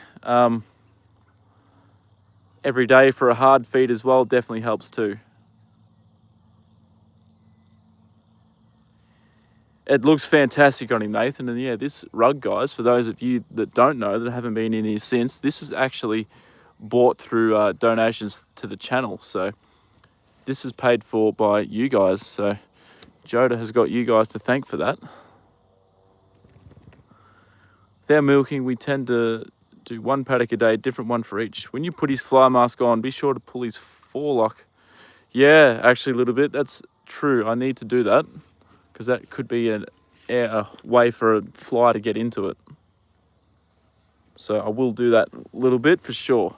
every day for a hard feed as well definitely helps too. It looks fantastic on him, Nathan. And yeah, this rug, guys, for those of you that don't know, that haven't been in here since, this was actually bought through donations to the channel. So this was paid for by you guys. So Joda has got you guys to thank for that. With our milking, we tend to do one paddock a day, different one for each. When you put his fly mask on, be sure to pull his forelock. Yeah, actually a little bit. That's true. I need to do that because that could be a way for a fly to get into it. So I will do that a little bit for sure.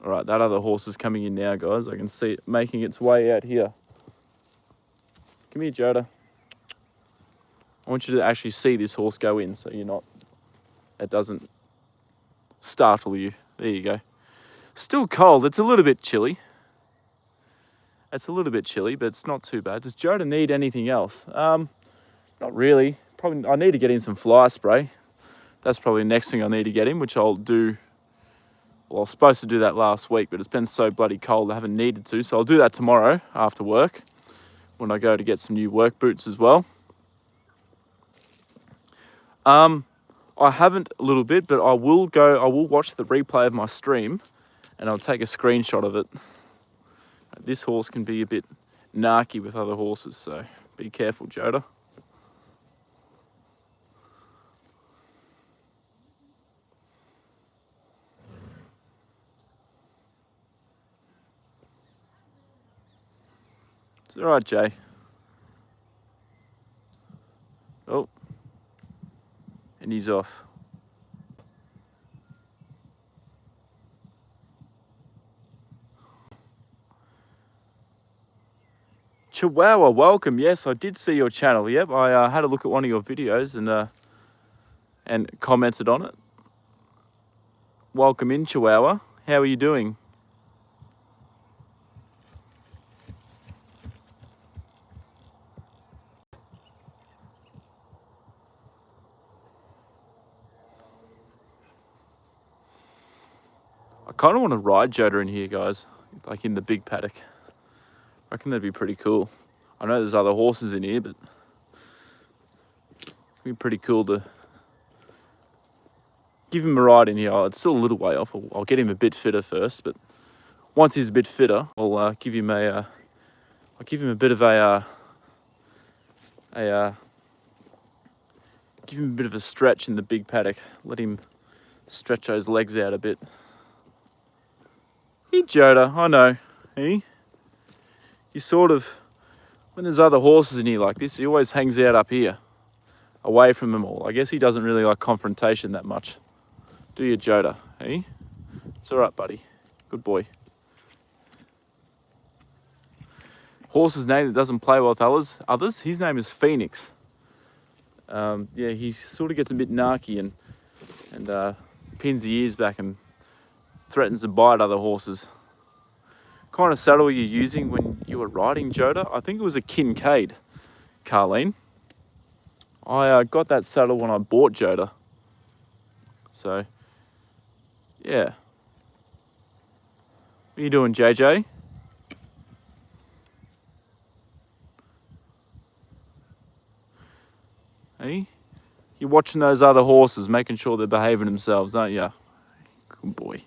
All right, that other horse is coming in now, guys. I can see it making its way out here. Come here, Joda. I want you to actually see this horse go in so it doesn't startle you. There you go. Still cold. It's a little bit chilly. It's a little bit chilly, but it's not too bad. Does Joda need anything else? Not really. Probably I need to get in some fly spray. That's probably the next thing I need to get in, which I'll do. Well, I was supposed to do that last week, but it's been so bloody cold I haven't needed to. So I'll do that tomorrow after work when I go to get some new work boots as well. I haven't a little bit, but I will watch the replay of my stream and I'll take a screenshot of it. This horse can be a bit narky with other horses, so be careful, Joda. It's all right, Jay. Oh, and he's off. Chihuahua, welcome. Yes, I did see your channel. Yep, I had a look at one of your videos and commented on it. Welcome in, Chihuahua. How are you doing? I kind of want to ride Joda in here, guys, like in the big paddock. I reckon that'd be pretty cool. I know there's other horses in here, but it'd be pretty cool to give him a ride in here. Oh, it's still a little way off. I'll get him a bit fitter first, but once he's a bit fitter, I'll give him a bit of a Give him a bit of a stretch in the big paddock. Let him stretch those legs out a bit. Hey, Joda, I know. He sort of, when there's other horses in here like this, he always hangs out up here, away from them all. I guess he doesn't really like confrontation that much. Do you, Joda? Hey? It's all right, buddy. Good boy. Horse's name that doesn't play well with others. His name is Phoenix. Yeah, he sort of gets a bit narky and pins the ears back and threatens to bite other horses. Kind of saddle were you using when you were riding, Joda? I think it was a Kincaid, Carleen. I got that saddle when I bought Joda. So, yeah. What are you doing, JJ? Hey? You're watching those other horses, making sure they're behaving themselves, aren't you? Good boy.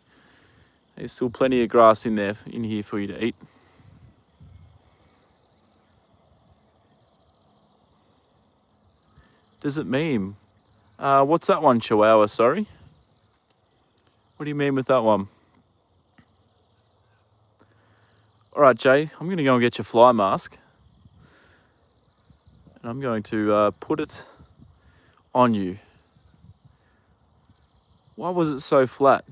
There's still plenty of grass in here for you to eat. Does it mean? What's that one, Chihuahua? Sorry. What do you mean with that one? All right, Jay. I'm going to go and get your fly mask, and I'm going to put it on you. Why was it so flat?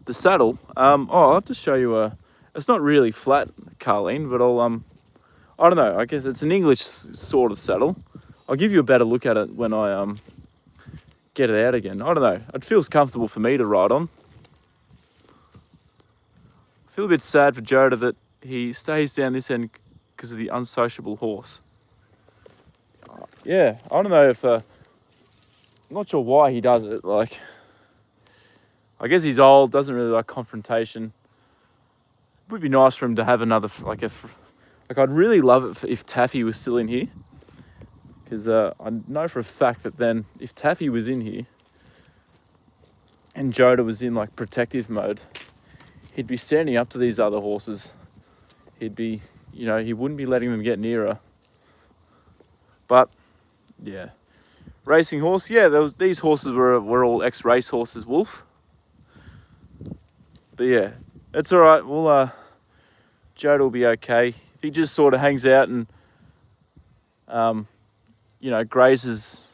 The saddle. I'll have to show you it's not really flat, Carleen, but I don't know. I guess it's an English sort of saddle. I'll give you a better look at it when I get it out again. I don't know. It feels comfortable for me to ride on. I feel a bit sad for Joda that he stays down this end because of the unsociable horse. Yeah, I don't know if I'm not sure why he does it. Like, I guess he's old, doesn't really like confrontation. It would be nice for him to have another, like I'd really love it if Taffy was still in here. Because I know for a fact that then, if Taffy was in here, and Joda was in like protective mode, he'd be standing up to these other horses. He'd be, he wouldn't be letting them get nearer. But, yeah. Racing horse, yeah, these horses were all ex-race horses, Wolf. But yeah, it's all right. Joda will be okay. If he just sort of hangs out and, grazes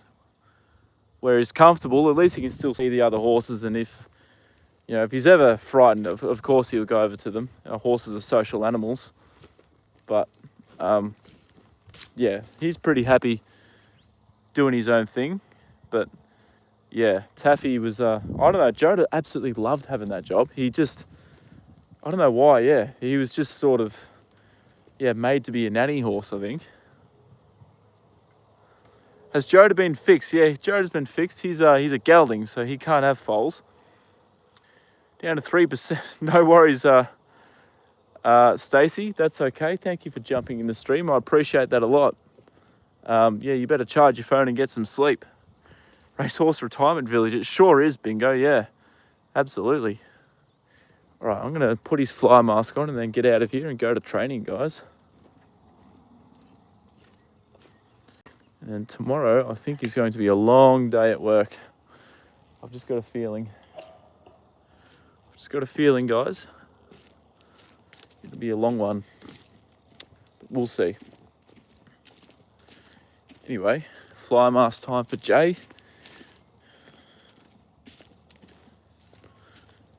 where he's comfortable, at least he can still see the other horses. And if he's ever frightened, of course he'll go over to them. Horses are social animals. But, yeah, he's pretty happy doing his own thing. But, yeah, Taffy was, I don't know, Joda absolutely loved having that job. He just, I don't know why, yeah. He was just sort of, made to be a nanny horse, I think. Has Joda been fixed? Yeah, Joda's been fixed. He's a gelding, so he can't have foals. Down to 3%. No worries, Stacey. That's okay. Thank you for jumping in the stream. I appreciate that a lot. Yeah, you better charge your phone and get some sleep. Racehorse Retirement Village. It sure is, Bingo. Yeah, absolutely. All right, I'm going to put his fly mask on and then get out of here and go to training, guys. And then tomorrow, I think is going to be a long day at work. I've just got a feeling. Guys. It'll be a long one. But we'll see. Anyway, fly mask time for Jay.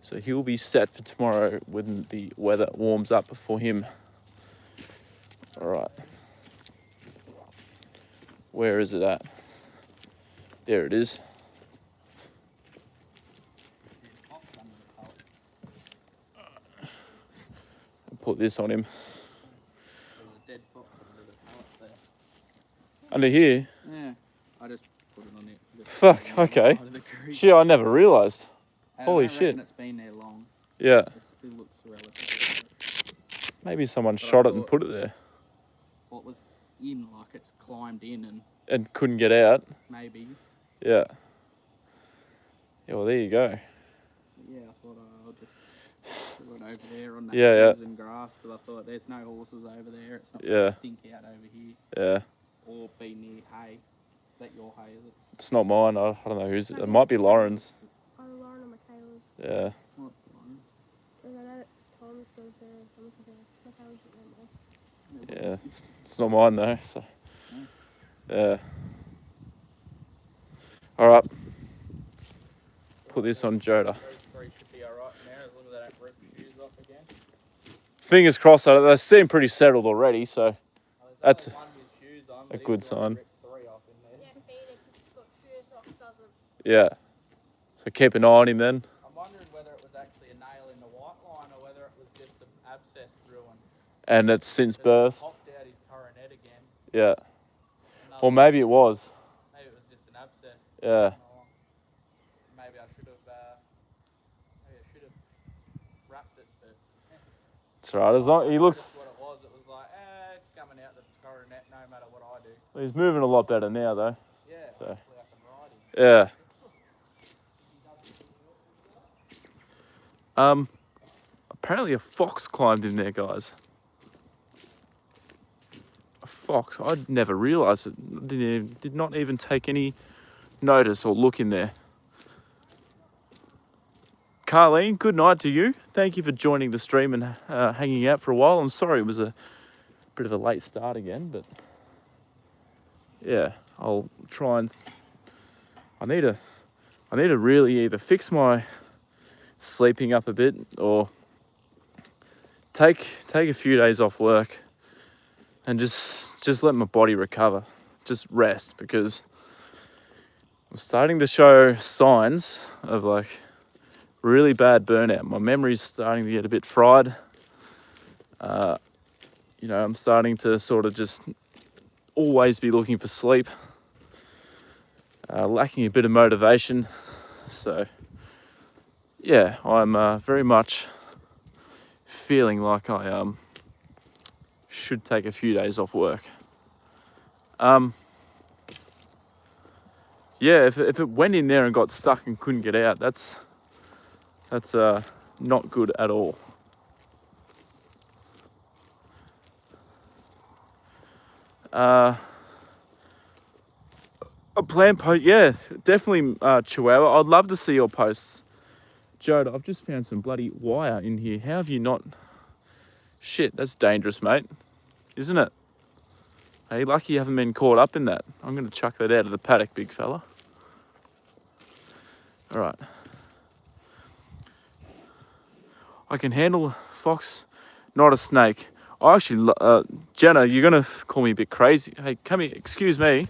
So he'll be set for tomorrow when the weather warms up for him. All right. Where is it at? There it is. I'll put this on him. There's a dead fox under the pallet there. Under here? Yeah, I just put it on it. Fuck, okay. Shit, I never realised. Holy shit. It's been there long. Yeah. It still looks relatively. Maybe someone shot it and put it there. What was in, like it's climbed in and couldn't get out. Maybe. Yeah. Yeah, well, there you go. Yeah, I thought I'll just put it over there on that Yeah. and grass, because I thought there's no horses over there. It's not Yeah. stink out over here. Yeah. or be near hay. Is that your hay, is it? It's not mine. I don't know whose. It might be Lauren's. Oh, Lauren and Michaela's. Yeah. What? And I know Tom's goes there. Tom's goes there. Michaela's not there. Yeah. It's not mine though. So. Yeah. All right. Put this on Joda. Those three should be alright now, as long as they don't rip the shoes off again. Fingers crossed. They seem pretty settled already. So There's That's only one with shoes on, a but good he's the one sign. that ripped 3 off in there. Yeah, Phoenix has got shoes, Rock doesn't. yeah. So keep an eye on him then. I'm wondering whether it was actually a nail in the white line or whether it was just an abscess ruin. And it's since It's birth. popped out his coronet again. Yeah. Another- Or maybe it was. Maybe it was just an abscess. Yeah. Or maybe I should have. Wrapped it, but It's all right. As long he looks. that's what it was. It was like, it's coming out the coronet no matter what I do. He's moving a lot better now though. Yeah, So. hopefully I can ride him. Yeah. Apparently a fox climbed in there, guys. A fox. I'd never realised it. Did not even take any notice or look in there. Carleen, good night to you. Thank you for joining the stream and hanging out for a while. I'm sorry it was a bit of a late start again, but yeah, I'll try and. I need to really either fix my sleeping up a bit or take a few days off work and just let my body recover, just rest, because I'm starting to show signs of like really bad burnout. My memory's starting to get a bit fried. You know, I'm starting to sort of just always be looking for sleep, lacking a bit of motivation. So yeah, I'm very much feeling like I should take a few days off work. Yeah, if it went in there and got stuck and couldn't get out, that's not good at all. A plant post, yeah, definitely Chihuahua. I'd love to see your posts. Joda, I've just found some bloody wire in here. How have you not? Shit, that's dangerous, mate. Isn't it? Hey, lucky you haven't been caught up in that. I'm going to chuck that out of the paddock, big fella. All right. I can handle a fox, not a snake. I actually, Jenna, you're going to call me a bit crazy. Hey, come here, excuse me.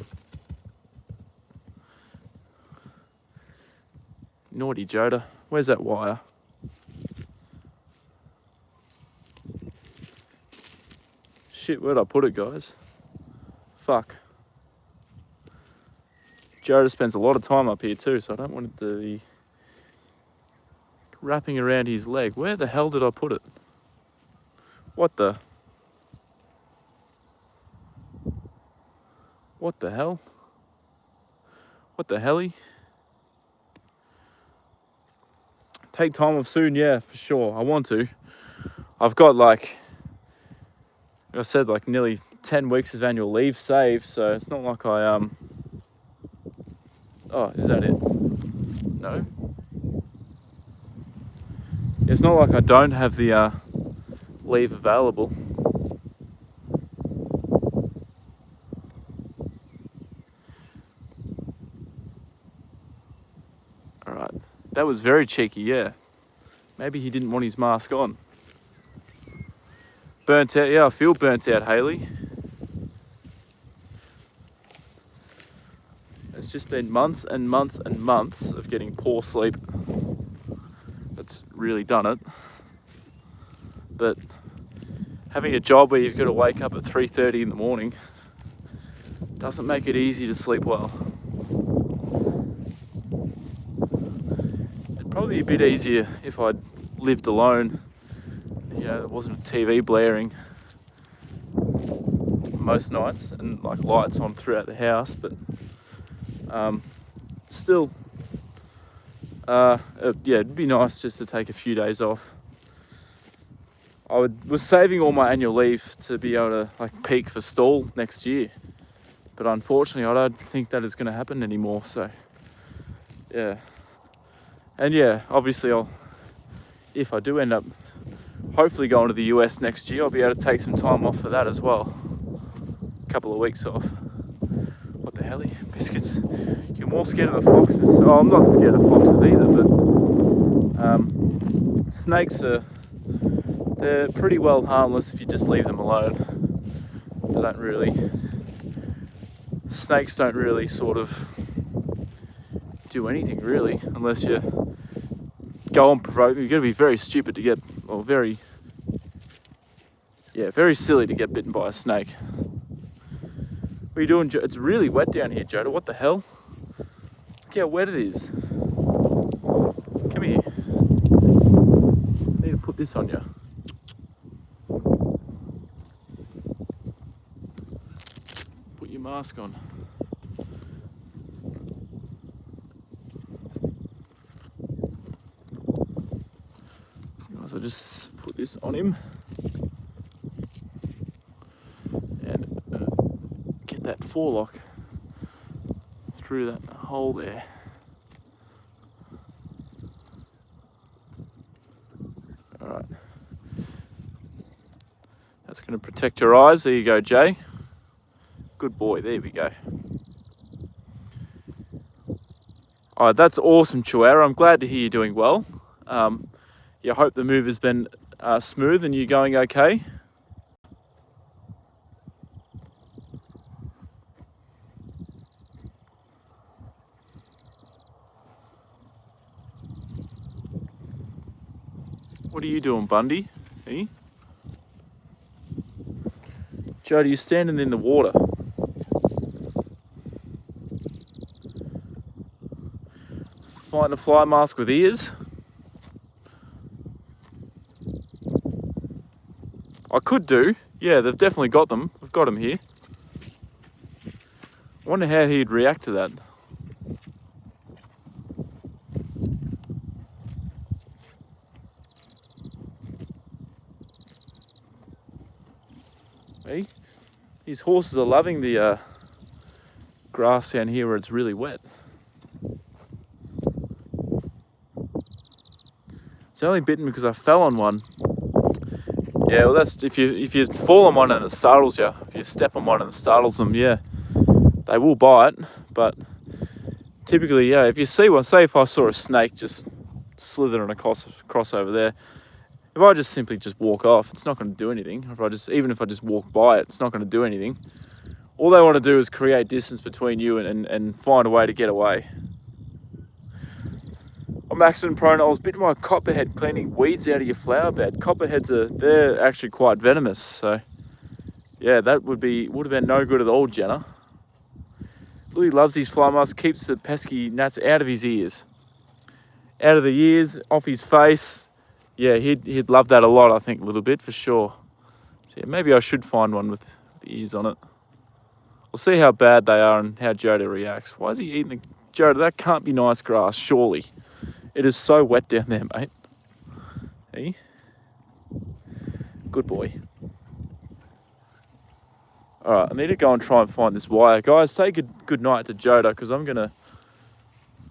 Naughty Joda, where's that wire? Shit, where'd I put it, guys? Fuck. Joda spends a lot of time up here too, so I don't want it to be wrapping around his leg. Where the hell did I put it? What the? What the hell? What the helly? Take time off soon, yeah, for sure. I want to. I've got like I said, like nearly 10 weeks of annual leave saved, so it's not like I oh, is that it? No? It's not like I don't have the leave available. All right, that was very cheeky, yeah. Maybe he didn't want his mask on. Burnt out, yeah, I feel burnt out, Haley. It's just been months and months and months of getting poor sleep. That's really done it. But having a job where you've got to wake up at 3:30 in the morning doesn't make it easy to sleep well. It'd probably be a bit easier if I'd lived alone. You know, there wasn't a TV blaring most nights and like lights on throughout the house, but still, yeah, it'd be nice just to take a few days off. I was saving all my annual leave to be able to like peak for stall next year, But unfortunately, I don't think that is going to happen anymore. So, yeah. And yeah, obviously, if I do end up hopefully going to the US next year, I'll be able to take some time off for that as well. A couple of weeks off. What the hell, biscuits? You're more scared of the foxes. Oh, I'm not scared of foxes either, but snakes they're pretty well harmless if you just leave them alone. They don't really, snakes don't really sort of do anything really, unless you go and provoke them. You've got to be very stupid to get, or very silly to get bitten by a snake. What are you doing? It's really wet down here, Joda. What the hell? Look how wet it is. Come here. I need to put this on you. Put your mask on. Guys, I'll just put this on him. And get that forelock through that hole there. Alright. That's going to protect your eyes. There you go, Jay. Good boy. There we go. Alright, that's awesome, Chihuahua. I'm glad to hear you're doing well. Yeah, I hope the move has been smooth and you're going okay. What are you doing, Bundy? Eh? Jody, you're standing in the water. Find a fly mask with ears. I could do. Yeah, they've definitely got them. I've got them here. I wonder how he'd react to that. Hey, these horses are loving the grass down here where it's really wet. It's only bitten because I fell on one. Yeah, well, that's if you fall on one and it startles you. If you step on one and it startles them, yeah, they will bite. But typically, yeah, if you see one, say if I saw a snake just slithering across over there, if I just simply just walk off, it's not going to do anything. Even if I just walk by it, it's not going to do anything. All they want to do is create distance between you and find a way to get away. I'm accident prone. I was bitten by a copperhead cleaning weeds out of your flower bed. Copperheads they're actually quite venomous. So yeah, that would have been no good at all, Jenna. Louis loves these fly masks, keeps the pesky gnats out of his ears. Out of the ears, off his face. Yeah, he'd love that a lot, I think, a little bit, for sure. So yeah, maybe I should find one with the ears on it. We'll see how bad they are and how Joda reacts. Why is he eating the... Joda, that can't be nice grass, surely. It is so wet down there, mate. Hey? Good boy. Alright, I need to go and try and find this wire. Guys, say good night to Joda, because I'm going to...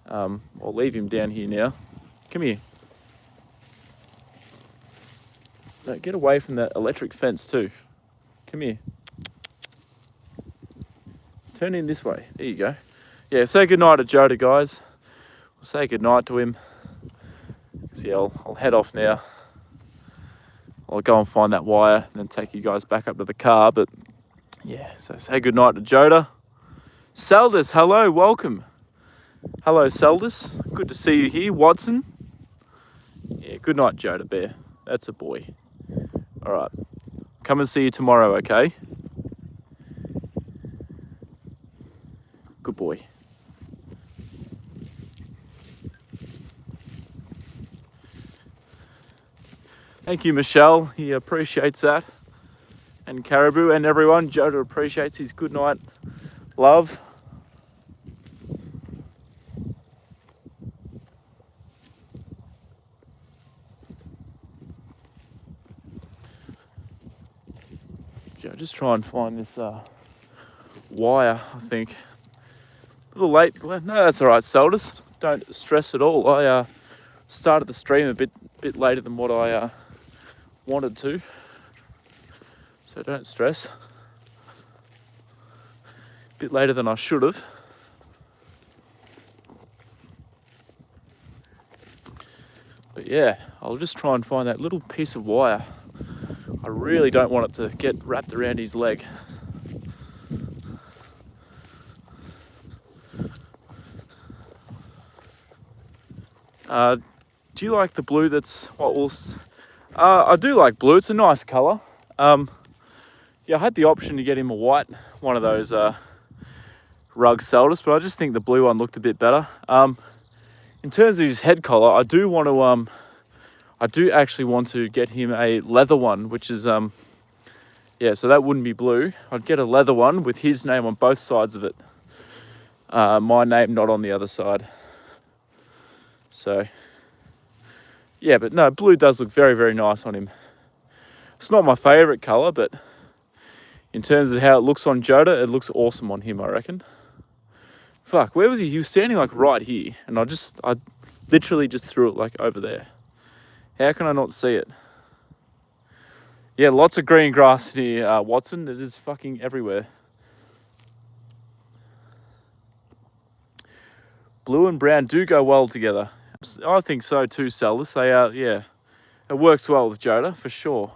I'll leave him down here now. Come here. No, get away from that electric fence too. Come here. Turn in this way. There you go. Yeah, say goodnight to Joda, guys. We'll say goodnight to him. So yeah, I'll head off now. I'll go and find that wire and then take you guys back up to the car. But yeah, so say goodnight to Joda. Seldis, hello, welcome. Hello, Seldis. Good to see you here. Watson. Yeah, good night, Joda Bear. That's a boy. All right. Come and see you tomorrow, okay? Good boy. Thank you, Michelle. He appreciates that. And Caribou and everyone. Joda appreciates his good night love. Just try and find this wire, I think. A little late. No, that's all right, Seldus. Don't stress at all. I started the stream a bit later than what I wanted to, so don't stress. A bit later than I should have. But yeah, I'll just try and find that little piece of wire. I really don't want it to get wrapped around his leg. Do you like the blue that's what will... I do like blue. It's a nice colour. Yeah, I had the option to get him a white, one of those rug Seldus, but I just think the blue one looked a bit better. In terms of his head collar, I do want to... I do actually want to get him a leather one, which is... yeah, so that wouldn't be blue. I'd get a leather one with his name on both sides of it. My name not on the other side. So... yeah, but no, blue does look very, very nice on him. It's not my favourite colour, but in terms of how it looks on Joda, it looks awesome on him, I reckon. Fuck, where was he? He was standing like right here, and I literally just threw it like over there. How can I not see it? Yeah, lots of green grass near Watson. It is fucking everywhere. Blue and brown do go well together. I think so too, Seldus. They are, yeah. It works well with Joda, for sure.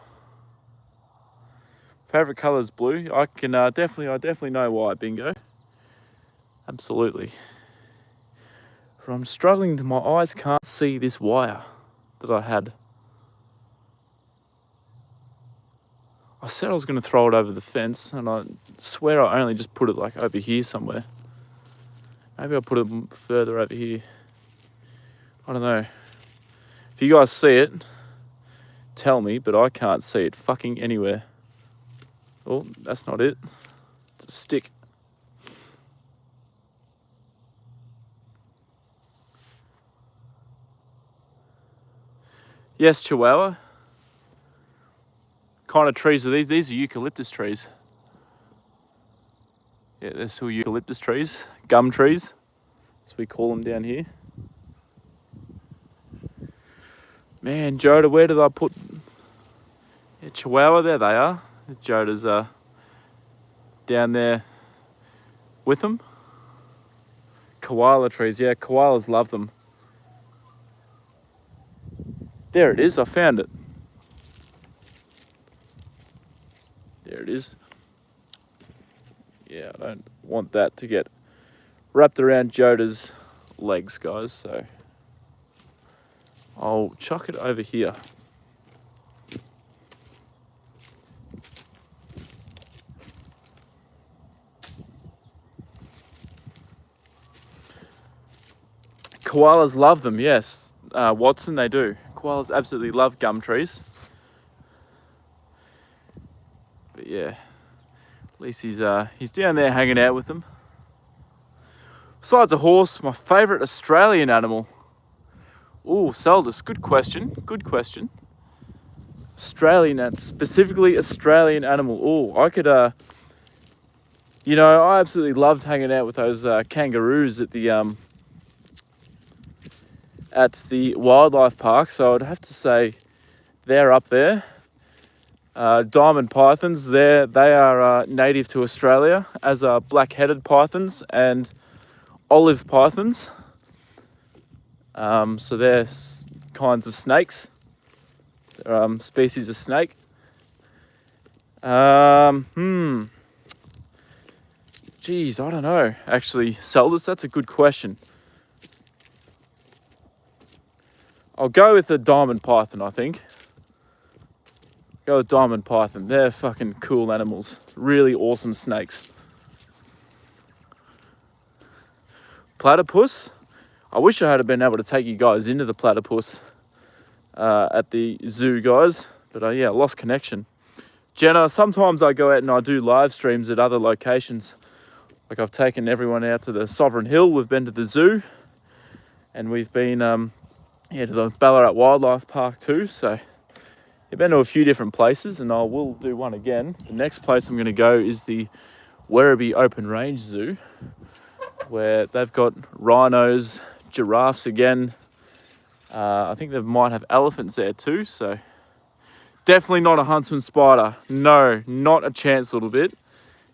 Favourite colour is blue. I definitely know why, bingo. Absolutely. But I'm struggling, my eyes can't see this wire that I had. I said I was going to throw it over the fence, and I swear I only just put it like over here somewhere. Maybe I'll put it further over here. I don't know. If you guys see it, tell me, but I can't see it fucking anywhere. Oh, that's not it. It's a stick. Yes, Chihuahua. Kind of trees are these? These are eucalyptus trees. Yeah, they're still eucalyptus trees. Gum trees, as we call them down here. Man, Joda, where did I put... yeah, Chihuahua, there they are. Joda's down there with them. Koala trees, yeah, koalas love them. There it is, I found it. There it is. Yeah, I don't want that to get wrapped around Joda's legs, guys, so I'll chuck it over here. Koalas love them, yes. Watson, they do. Koalas absolutely love gum trees. But yeah, at least he's down there hanging out with them. Besides a horse, my favourite Australian animal. Ooh, Seldus, good question, good question. Specifically Australian animal. Ooh, I could, you know, I absolutely loved hanging out with those kangaroos at the wildlife park, so I'd have to say they're up there. Diamond pythons, they are native to Australia, as are black-headed pythons and olive pythons. So they're kinds of snakes, species of snake. Geez, I don't know. Actually, Seldus, that's a good question. I'll go with the diamond python, I think. Go with diamond python. They're fucking cool animals. Really awesome snakes. Platypus. I wish I had been able to take you guys into the platypus at the zoo, guys. But yeah, lost connection. Jenna, sometimes I go out and I do live streams at other locations. Like I've taken everyone out to the Sovereign Hill. We've been to the zoo. And we've been to the Ballarat Wildlife Park too. So I've been to a few different places, and I will do one again. The next place I'm going to go is the Werribee Open Range Zoo, where they've got rhinos, giraffes again. I think they might have elephants there too, so definitely not a huntsman spider. No, not a chance, little bit.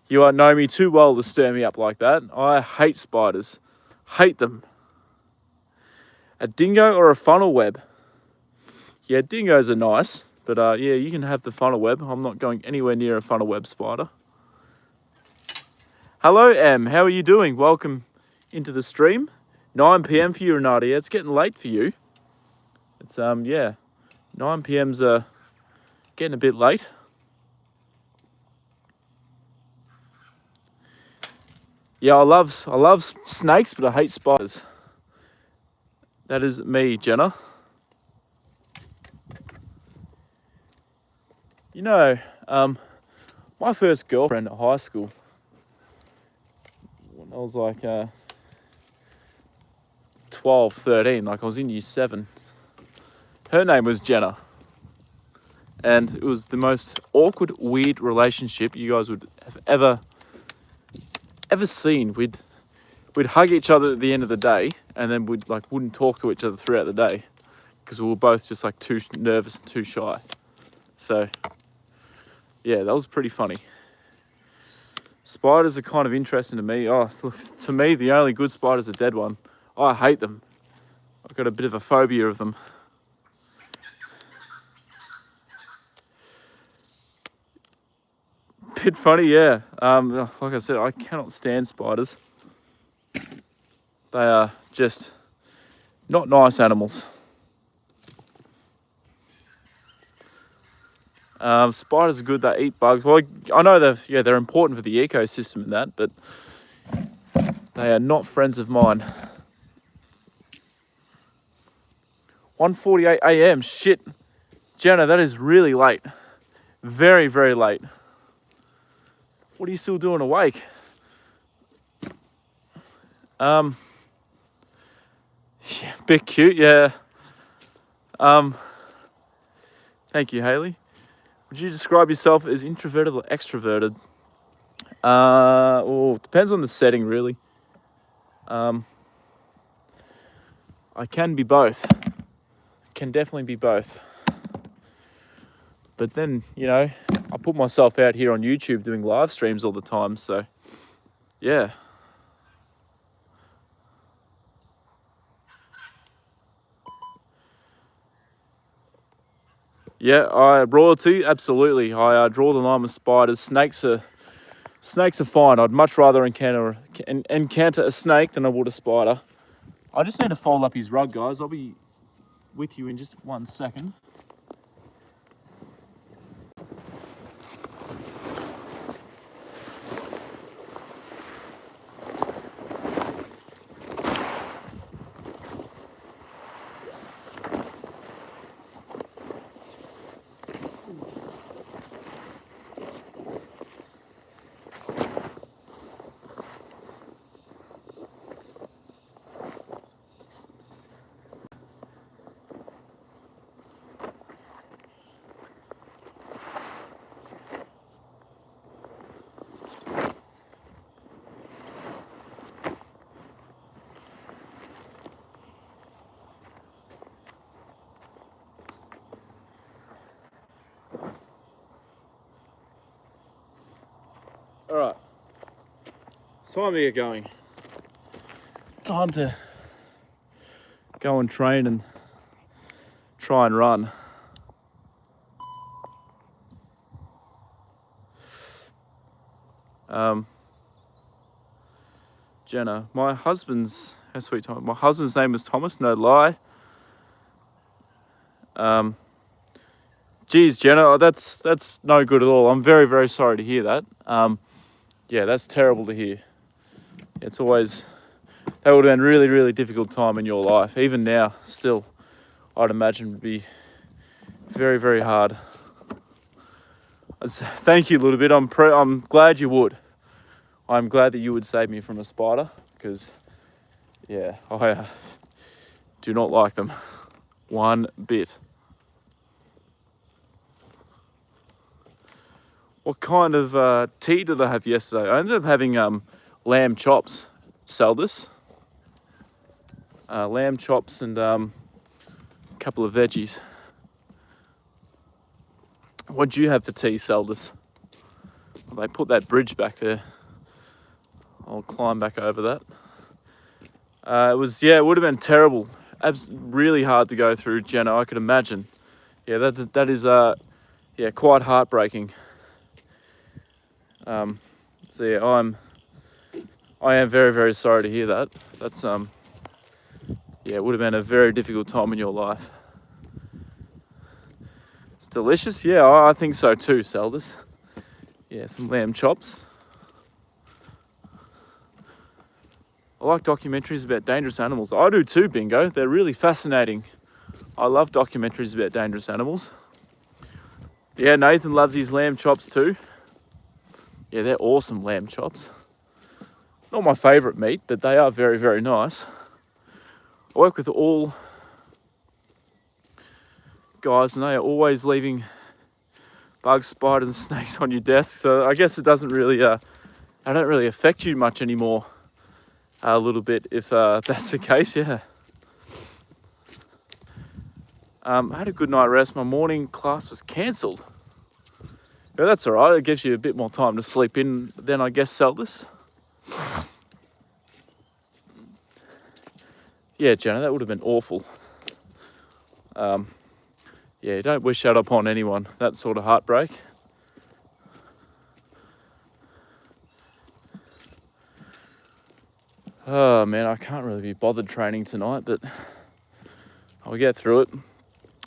You know me too well to stir me up like that. I hate spiders. Hate them. A dingo or a funnel web? Yeah, dingoes are nice, but yeah, you can have the funnel web. I'm not going anywhere near a funnel web spider. Hello, Em. How are you doing? Welcome into the stream. 9 p.m. for you, Nadia. It's getting late for you. It's yeah, 9 p.m.'s getting a bit late. Yeah, I love snakes, but I hate spiders. That is me, Jenna. You know, my first girlfriend at high school, when I was like 12, 13, like I was in year 7, her name was Jenna. And it was the most awkward, weird relationship you guys would have ever seen. We'd hug each other at the end of the day, and then wouldn't talk to each other throughout the day because we were both just like too nervous and too shy. So yeah, that was pretty funny. Spiders are kind of interesting to me. Oh, to me, the only good spider's a dead one. I hate them. I've got a bit of a phobia of them. Bit funny, yeah. Like I said, I cannot stand spiders. They are just not nice animals. Spiders are good. They eat bugs. Well, I know they're important for the ecosystem and that, but they are not friends of mine. 1:48 a.m. Shit, Jenna, that is really late. Very, very late. What are you still doing awake? Yeah, bit cute, yeah. Thank you, Haley. Would you describe yourself as introverted or extroverted? Well, it depends on the setting, really. I can be both. Can definitely be both. But then, you know, I put myself out here on YouTube doing live streams all the time, so yeah. Yeah, royalty, absolutely. I draw the line with spiders. Snakes are fine. I'd much rather encounter a snake than I would a spider. I just need to fold up his rug, guys. I'll be with you in just 1 second. All right, time to get going. Time to go and train and try and run. Jenna, my husband's name is Thomas, no lie. Geez, Jenna, that's no good at all. I'm very, very sorry to hear that. Yeah, that's terrible to hear. That would have been a really, really difficult time in your life. Even now, still, I'd imagine would be very, very hard. Thank you a little bit. I'm glad you would. I'm glad that you would save me from a spider because, yeah, I do not like them one bit. What kind of tea did I have yesterday? I ended up having lamb chops, Saldus. Lamb chops and a couple of veggies. What'd you have for tea, Saldus? Well, they put that bridge back there. I'll climb back over that. It would have been terrible. Really hard to go through, Jenna, I could imagine. Yeah, that is quite heartbreaking. So yeah, I am very, very sorry to hear that. That's it would have been a very difficult time in your life. It's delicious, yeah, I think so too, Saldus. Yeah, some lamb chops. I like documentaries about dangerous animals. I do too, Bingo. They're really fascinating. I love documentaries about dangerous animals. Yeah, Nathan loves his lamb chops too. Yeah, they're awesome lamb chops. Not my favourite meat, but they are very, very nice. I work with all guys and they are always leaving bugs, spiders and snakes on your desk. So I guess it doesn't really, they don't really affect you much anymore. A little bit if that's the case, yeah. I had a good night rest. My morning class was cancelled. But that's all right. It gives you a bit more time to sleep in then, I guess, Saldus. Yeah, Jenna, that would have been awful. Yeah, don't wish that upon anyone, that sort of heartbreak. Oh man, I can't really be bothered training tonight, but I'll get through it.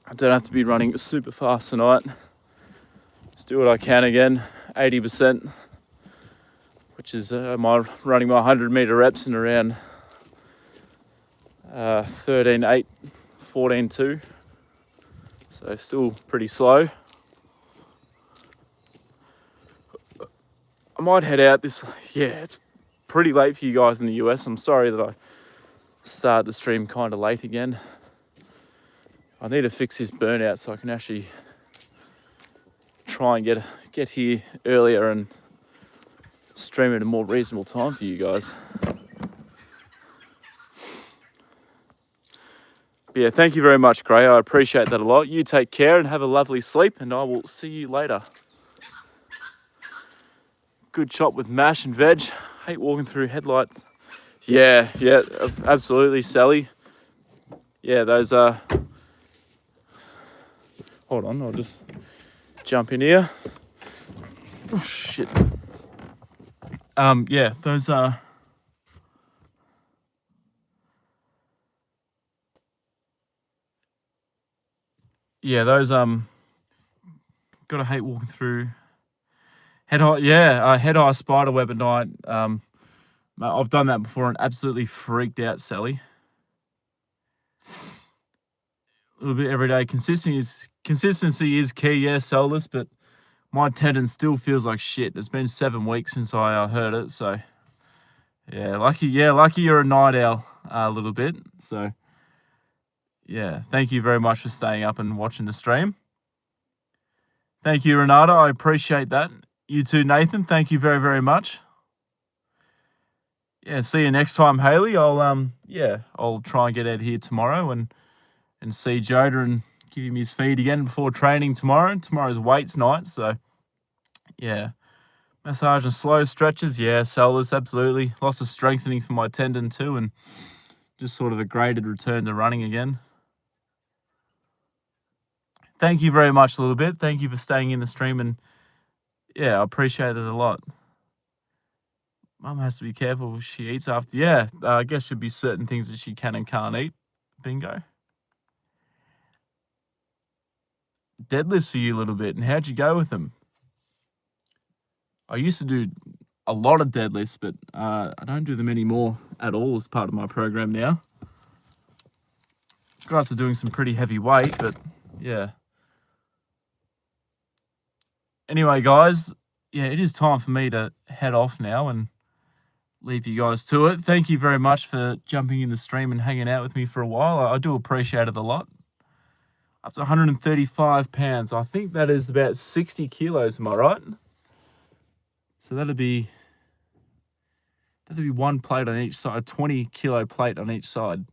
I don't have to be running super fast tonight. Just do what I can again, 80%, which is running my 100 meter reps in around 13.8, 14.2. So still pretty slow. I might head out it's pretty late for you guys in the US. I'm sorry that I started the stream kind of late again. I need to fix this burnout so I can actually try and get here earlier and stream at a more reasonable time for you guys. But yeah, thank you very much, Gray. I appreciate that a lot. You take care and have a lovely sleep, and I will see you later. Good chop with mash and veg. Hate walking through headlights. Yeah, absolutely, Sally. Yeah, those hold on, I'll just jump in here. Oh shit. Yeah, those gotta hate walking through head high spider web at night. I've done that before and absolutely freaked out, Sally. A little bit every day. Consistency is key, yeah, Solus, but my tendon still feels like shit. It's been 7 weeks since I heard it, so yeah, lucky you're a night owl a little bit. So yeah, thank you very much for staying up and watching the stream. Thank you, Renata. I appreciate that. You too, Nathan. Thank you very, very much. Yeah, see you next time, Haley. I'll try and get out here tomorrow and see Joda and give him his feed again before training tomorrow. Tomorrow's weights night, so yeah. Massage and slow stretches, yeah, Solus, absolutely. Lots of strengthening for my tendon too, and just sort of a graded return to running again. Thank you very much a little bit. Thank you for staying in the stream, and yeah, I appreciate it a lot. Mum has to be careful what she eats after. Yeah, I guess there'd be certain things that she can and can't eat. Bingo. Deadlifts for you a little bit, and how'd you go with them? I used to do a lot of deadlifts, but I don't do them anymore at all as part of my program now. Got after doing some pretty heavy weight, but yeah. Anyway, guys, yeah, it is time for me to head off now and leave you guys to it. Thank you very much for jumping in the stream and hanging out with me for a while. I do appreciate it a lot. Up to 135 pounds. I think that is about 60 kilos, am I right? So that'd be one plate on each side, a 20 kilo plate on each side.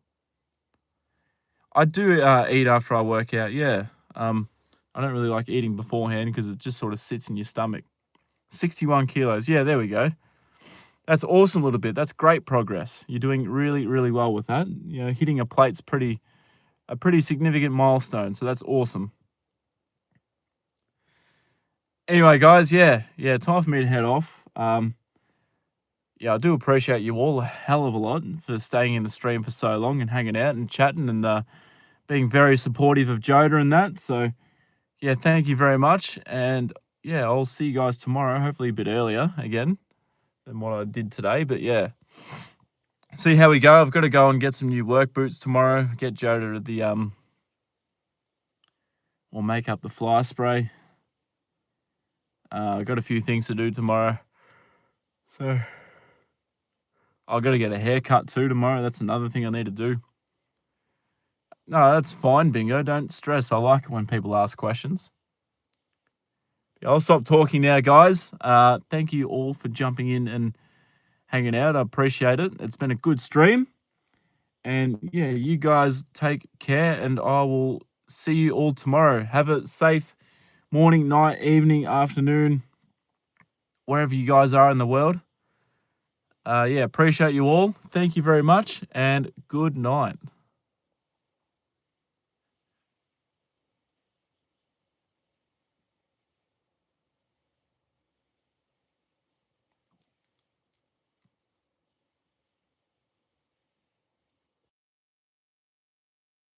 I do eat after I work out, yeah. I don't really like eating beforehand because it just sort of sits in your stomach. 61 kilos. Yeah, there we go. That's awesome, little bit. That's great progress. You're doing really, really well with that. You know, hitting a plate's a pretty significant milestone, so that's awesome. Anyway, guys, yeah, time for me to head off. Yeah, I do appreciate you all a hell of a lot for staying in the stream for so long and hanging out and chatting and being very supportive of Joda and that. So, yeah, thank you very much. And, yeah, I'll see you guys tomorrow, hopefully a bit earlier again than what I did today. But, yeah, see how we go. I've got to go and get some new work boots tomorrow, get Joda or make up the fly spray. I've got a few things to do tomorrow. So I've got to get a haircut too tomorrow. That's another thing I need to do. No, that's fine, Bingo. Don't stress. I like it when people ask questions. I'll stop talking now, guys. Thank you all for jumping in and hanging out. I appreciate it. It's been a good stream. And, yeah, you guys take care, and I will see you all tomorrow. Have a safe morning, night, evening, afternoon, wherever you guys are in the world. Yeah, appreciate you all. Thank you very much, and good night.